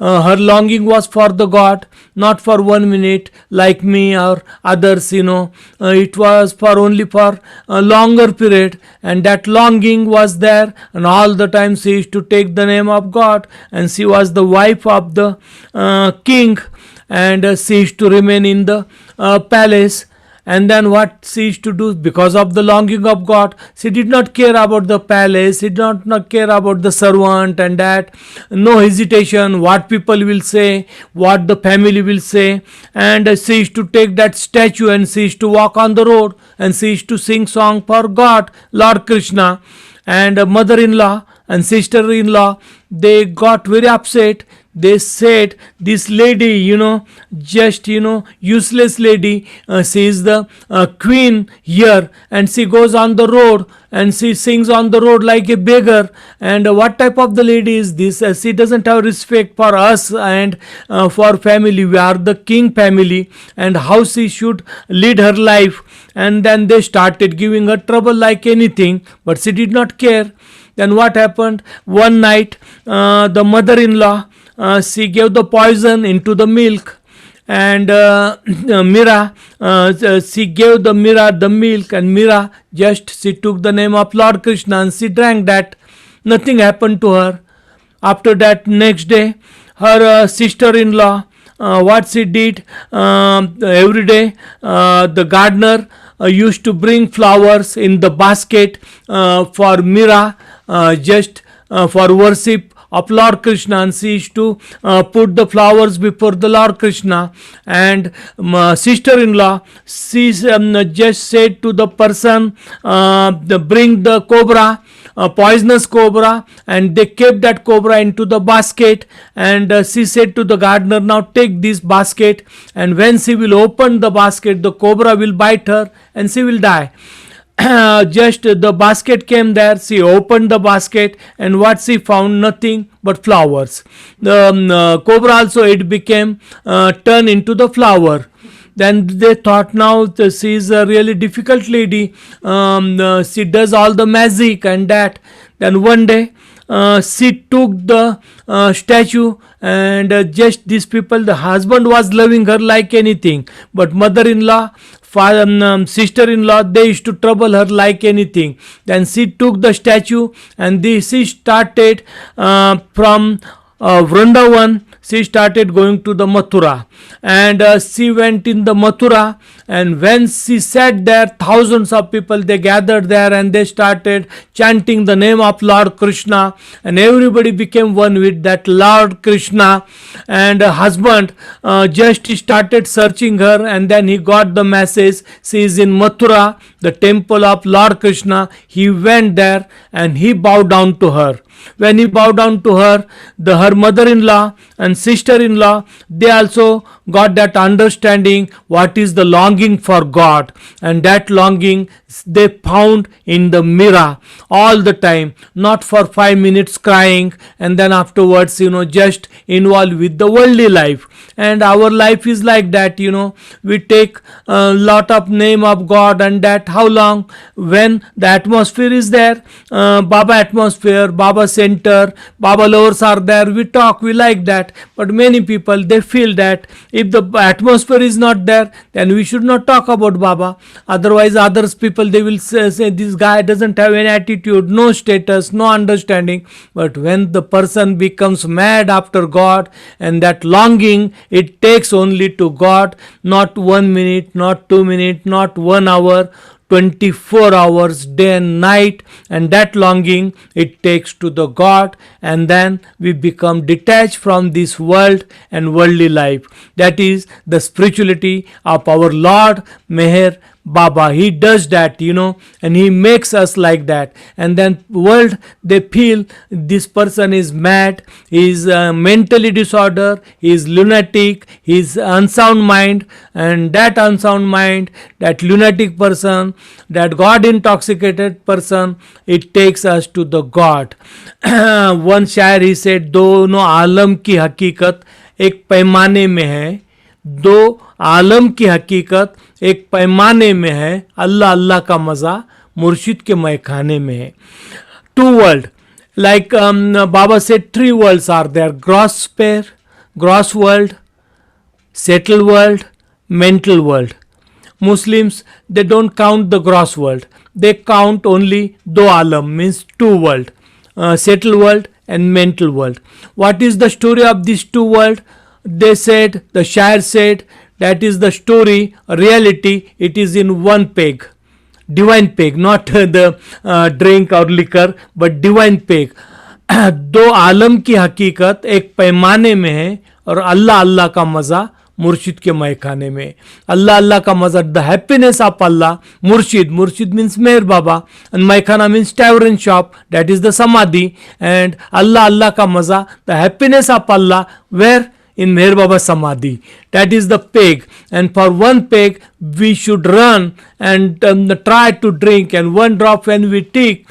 Her longing was for the God. not for 1 minute like me or others, it was for only for a longer period, and that longing was there, and all the time she used to take the name of God, and she was the wife of the king, and she used to remain in the palace. And then what she used to do, because of the longing of God, she did not care about the palace, she did not care about the servant, and that no hesitation what people will say, what the family will say. And she used to take that statue, and she used to walk on the road, and she used to sing song for God, Lord Krishna. And mother-in-law and sister-in-law, they got very upset. They said, this lady, just useless lady, she is the queen here, and she goes on the road and she sings on the road like a beggar. And what type of the lady is this? She doesn't have respect for us and for family. We are the king family, and how she should lead her life. And then they started giving her trouble like anything, but she did not care. Then what happened? One night, the mother-in-law, she gave the poison into the milk, and Mira, she gave the Mira the milk, and Mira just she took the name of Lord Krishna and she drank that. Nothing happened to her. After that, next day, her sister-in-law, what she did, every day, the gardener used to bring flowers in the basket for Mira, just for worship of Lord Krishna, and she used to put the flowers before the Lord Krishna. And sister-in-law, she just said to the person, bring the cobra, poisonous cobra, and they kept that cobra into the basket. And she said to the gardener, now take this basket, and when she will open the basket, the cobra will bite her and she will die. Just the basket came there, she opened the basket, and what she found, nothing but flowers. The cobra also, it became turned into the flower. Then they thought, now she is a really difficult lady, she does all the magic and that. Then one day, she took the statue, and just these people, the husband was loving her like anything, but mother-in-law, sister-in-law, they used to trouble her like anything. Then she took the statue, and she started from Vrindavan, she started going to the Mathura, and she went in the Mathura. And when she sat there, thousands of people, they gathered there, and they started chanting the name of Lord Krishna, and everybody became one with that Lord Krishna. And husband just started searching her, and then he got the message, she is in Mathura, the temple of Lord Krishna. He went there and he bowed down to her. When he bowed down to her, her mother-in-law and sister-in-law, they also got that understanding what is the longing for God, and that longing they found in the Mira all the time, not for 5 minutes crying and then afterwards just involved with the worldly life. And our life is like that, we take a lot of name of God, and that how long, when the atmosphere is there, Baba atmosphere, Baba center, Baba lovers are there, we talk, we like that. But many people, they feel that if the atmosphere is not there, then we should not talk about Baba. Otherwise others people, they will say this guy doesn't have any attitude, no status, no understanding. But when the person becomes mad after God, and that longing, it takes only to God, not 1 minute, not 2 minutes, not 1 hour, 24 hours, day and night. And that longing, it takes to the God, and then we become detached from this world and worldly life. That is the spirituality of our Lord Meher Baba. He does that, and he makes us like that. And then world, they feel this person is mad, he is mentally disorder, he is lunatic, he is unsound mind. And that unsound mind, that lunatic person, that God intoxicated person, it takes us to the God. One शायर, he said, दोनों आलम की हकीकत एक पैमाने में है, दो आलम की हकीकत एक पैमाने में है, अल्लाह अल्लाह का मज़ा मुर्शिद के मैखाने में है. Two world, like Baba said, 3 worlds are there: gross sphere, gross world, settled world, mental world. Muslims, they don't count the gross world. They count only do alam, means two world, settled world and mental world. What is the story of these two world? They said, the Shair said, that is the story, reality, it is in one peg. Divine peg, not the drink or liquor, but divine peg. दो आलम की हकीकत एक पैमाने में है और अल्लाह Allah का मज़ा मुर्शिद के मैखाने में. अल्लाह अल्लाह का maza, the happiness of Allah, murshid, murshid means Meher Baba, and maikhana means tavern shop, that is the samadhi. And Allah Allah का maza, the happiness of Allah, where? In Meher Baba Samadhi. That is the peg, and for one peg we should run and try to drink, and one drop when we take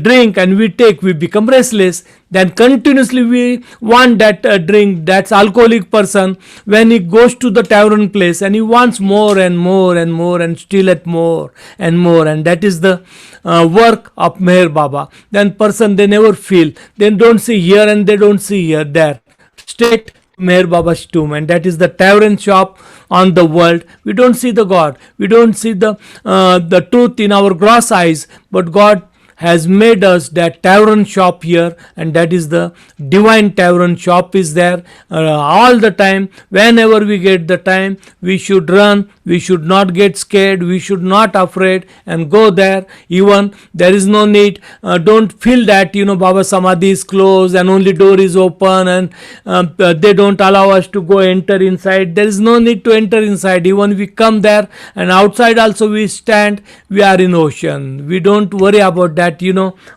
drink and we take, we become restless. Then continuously we want that drink. That's alcoholic person, when he goes to the tavern place and he wants more and more and more and still at more and more, and that is the work of Meher Baba. Then person, they never feel, they don't see here and they don't see here, there, straight Meher Baba's tomb, and that is the tavern shop on the world. We don't see the God, we don't see the truth in our gross eyes, but God has made us that tavern shop here, and that is the divine tavern shop is there all the time. Whenever we get the time, we should run, we should not get scared, we should not afraid, and go there. Even there is no need, don't feel that Baba Samadhi is closed and only door is open, and they don't allow us to go enter inside. There is no need to enter inside. Even we come there, and outside also we stand, we are in ocean. We don't worry about that.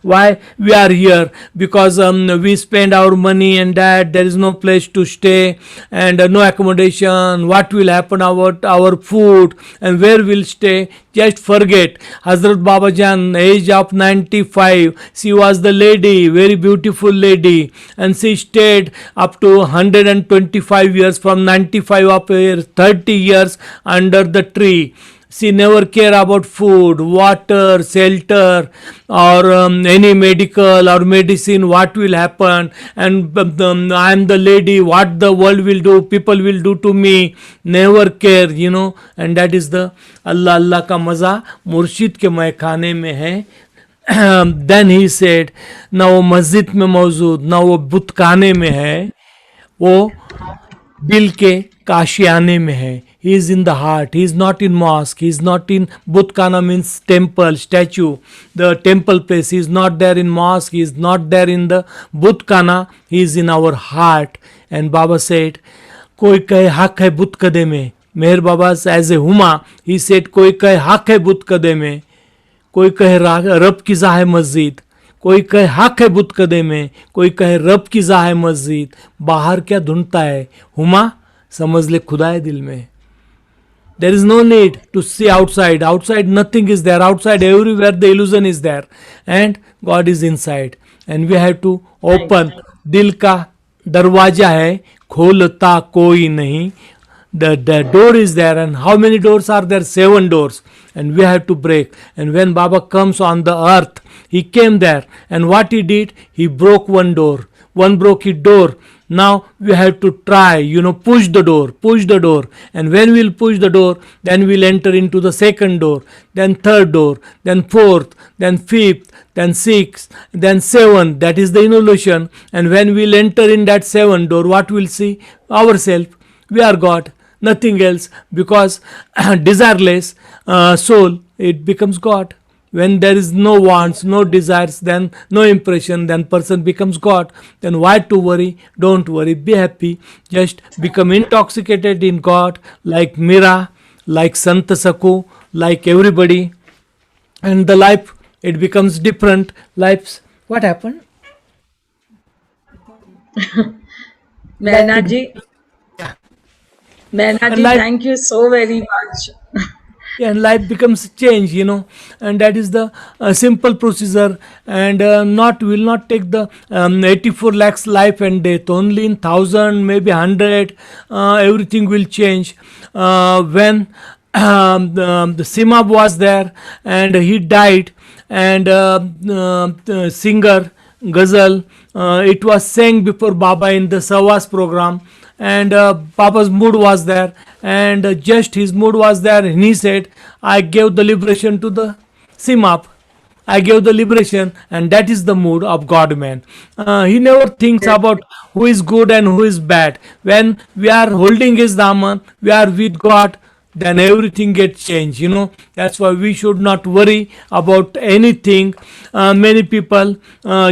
Why we are here? Because we spend our money and that there is no place to stay, and no accommodation. What will happen about our food and where we'll stay? Just forget. Hazrat Babajan, age of 95, she was the lady, very beautiful lady, and she stayed up to 125 years, from 95 up to 30 years under the tree. She never care about food, water, shelter, or any medical or medicine, what will happen, and I am the lady, what the world will do, people will do to me, never care, and that is the Allah Allah का मज़ा मुर्शिद के मैखाने में है. Then he said, ना वो मस्जिद में मौजूद, ना वो बुतखाने में है, वो दिल के काशियाने में है. He is in the heart. He is not in mosque. He is not in Butkana, means temple, statue, the temple place. He is not there in mosque. He is not there in the Butkana. He is in our heart. And Baba said, कोई कहे हक है बुत कदे में. Meher Baba as a Huma, he said, कोई कहे हक है बुत कदे में, कोई कहे रब की जा है मस्जिद, कोई कहे हक है बुत कदे में, कोई कहे रब की जा है मस्जिद. बाहर क्या ढूंढता है हुमा, समझ ले खुदा है दिल में. There is no need to see outside. Outside nothing is there. Outside everywhere the illusion is there, and God is inside. And we have to open. दिल का दरवाजा है, खोलता कोई नहीं. The door is there, and how many doors are there? 7 doors, and we have to break. And when Baba comes on the earth, he came there, and what he did, he broke one door. One broke his door. Now we have to try, push the door, and when we'll push the door, then we'll enter into the second door, then third door, then fourth, then fifth, then sixth, then seventh. That is the involution. And when we'll enter in that 7 door, what we'll see? Ourselves. We are God, nothing else, because desireless soul, it becomes God. When there is no wants, no desires, then no impression, then person becomes God. Then why to worry? Don't worry, be happy. Just become intoxicated in God, like Mira, like Sant Sakhu, like everybody. And the life, it becomes different lives. What happened? Mehna ji, Yeah. Mehna And ji, life, thank you so very much. yeah, and life becomes change, and that is the simple procedure, and not will not take the 84 lakhs life and death. Only in 1,000, maybe 100, everything will change. When the Simab was there and he died, and the singer Ghazal, it was sang before Baba in the Savas program, and Papa's mood was there, and just his mood was there, and he said, I gave the liberation to the Simap. I gave the liberation, and that is the mood of God, man. He never thinks about who is good and who is bad. When we are holding His Daman, we are with God, then everything gets changed. That's why we should not worry about anything. Many people,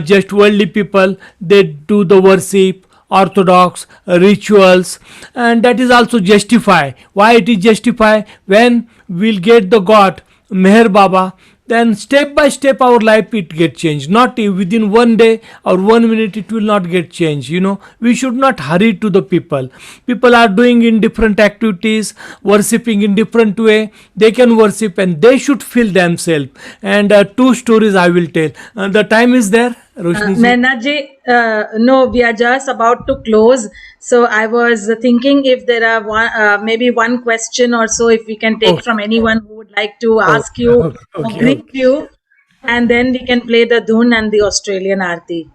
just worldly people, they do the worship, orthodox rituals, and that is also justify. Why it is justify? When we'll get the God Meher Baba, then step by step our life it get changed. Not within one day or 1 minute it will not get changed. We should not hurry to the people are doing in different activities, worshipping in different way. They can worship and they should feel themselves. And two stories I will tell. The time is there, Roshni ji. Mehna ji, no, we are just about to close. So I was thinking if there are maybe one question or so, if we can take Okay, from anyone who would like to ask okay, you okay, or okay, greet okay, you, and then we can play the dhun and the Australian Aarti.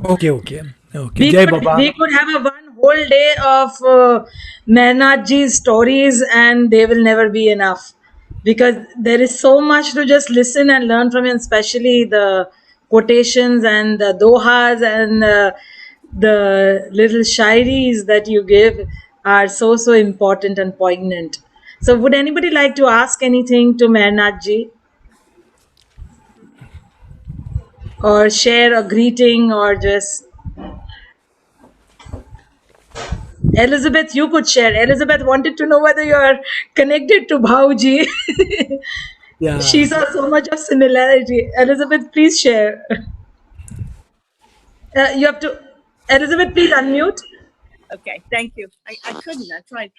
okay, okay, okay. We Jai could Baba. we could have a one whole day of Mehnad ji's stories, and they will never be enough because there is so much to just listen and learn from him, especially the quotations and the dohas and the little shairis that you give are so important and poignant. So, would anybody like to ask anything to Mehnad ji or share a greeting or just Elizabeth, you could share. Elizabeth wanted to know whether you are connected to Bhauji. She Yeah. saw so much of similarity. Elizabeth, please share. You have to. Elizabeth, please unmute. Okay, thank you. I couldn't. I tried.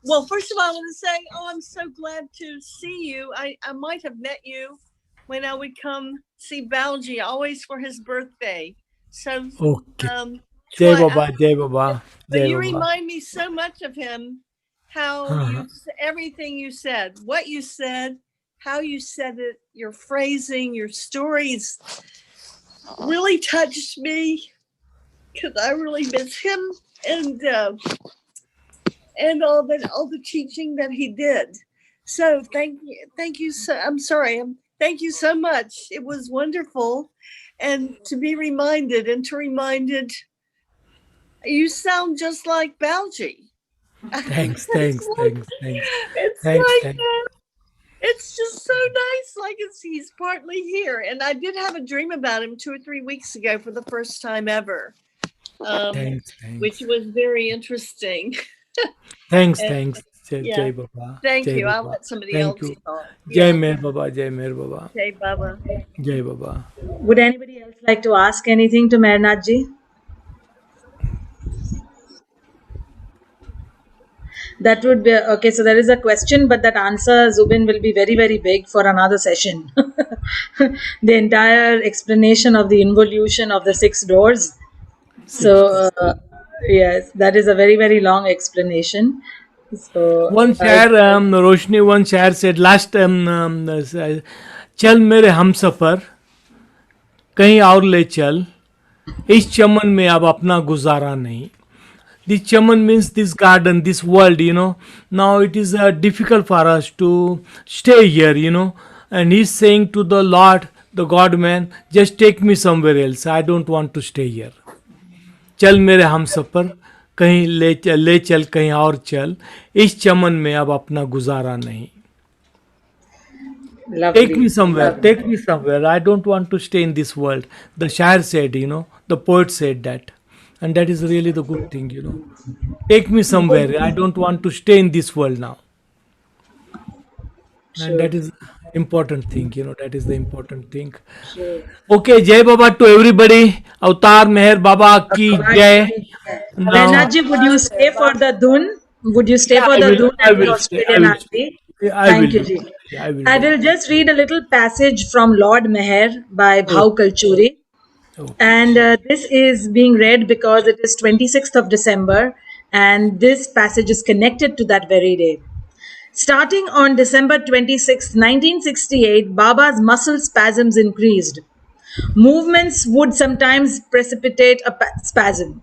Well, first of all, I want to say, I'm so glad to see you. I might have met you when I would come see Balji, always for his birthday. So, Okay. Jai try. Baba, Jai Baba, But Jai you Baba. remind me so much of him. How you everything you said, what you said, how you said it, your phrasing, your stories really touched me because I really miss him and all the teaching that he did. So thank you. So I'm sorry. Thank you so much. It was wonderful, and to be reminded and to reminded, you sound just like Balji. Thanks, It's thanks, like thanks, thanks, it's thanks, like thanks. it's just so nice. Like he's partly here, and I did have a dream about him 2 or 3 weeks ago for the first time ever, Thanks, which thanks, was very interesting. thanks, And thanks. Jai, yeah, Jai Baba, thank Jai you. I'll Baba. let somebody Thank else you. talk. Jai Yeah, Mer Baba, Jai Mer Baba, Jay Baba. Jai Baba. Would anybody else like to ask anything to Mehnad ji? That would be okay. So there is a question, but that answer, Zubin, will be very big for another session. The entire explanation of the involution of the six doors. Six. So yes, that is a very long explanation. So One I share, Roshni, one share said last चल मेरे हम सफर कहीं और ले चल इस चमन में अब अपना गुजारा नहीं. This chaman means this garden, this world. Now it is difficult for us to stay here. And he's saying to the Lord, the God man, just take me somewhere else. I don't want to stay here. चल मेरे हम सफ़र कहीं ले चल कहीं और चल इस चमन में अब अपना गुजारा नहीं. Take me lovely, somewhere, lovely. take me somewhere. I don't want to stay in this world. The Shair said, the poet said that. And that is really the good thing. Take me somewhere. I don't want to stay in this world now. And True, that is important thing. That is the important thing. true. Okay, Jai Baba to everybody. Avatar Meher Baba ki Jai. Now Mehnad ji, would you stay for the dhun? Would you stay Yeah, for I the will dhun I and the will stay. I Australian will stay. Aarti? Yeah, I will Thank you, do. ji. Yeah, I will I do. will just read a little passage from Lord Meher by Oh, Bhau Kalchuri. okay. And this is being read because it is 26th of December, and this passage is connected to that very day. Starting on December 26, 1968, Baba's muscle spasms increased. Movements would sometimes precipitate a spasm.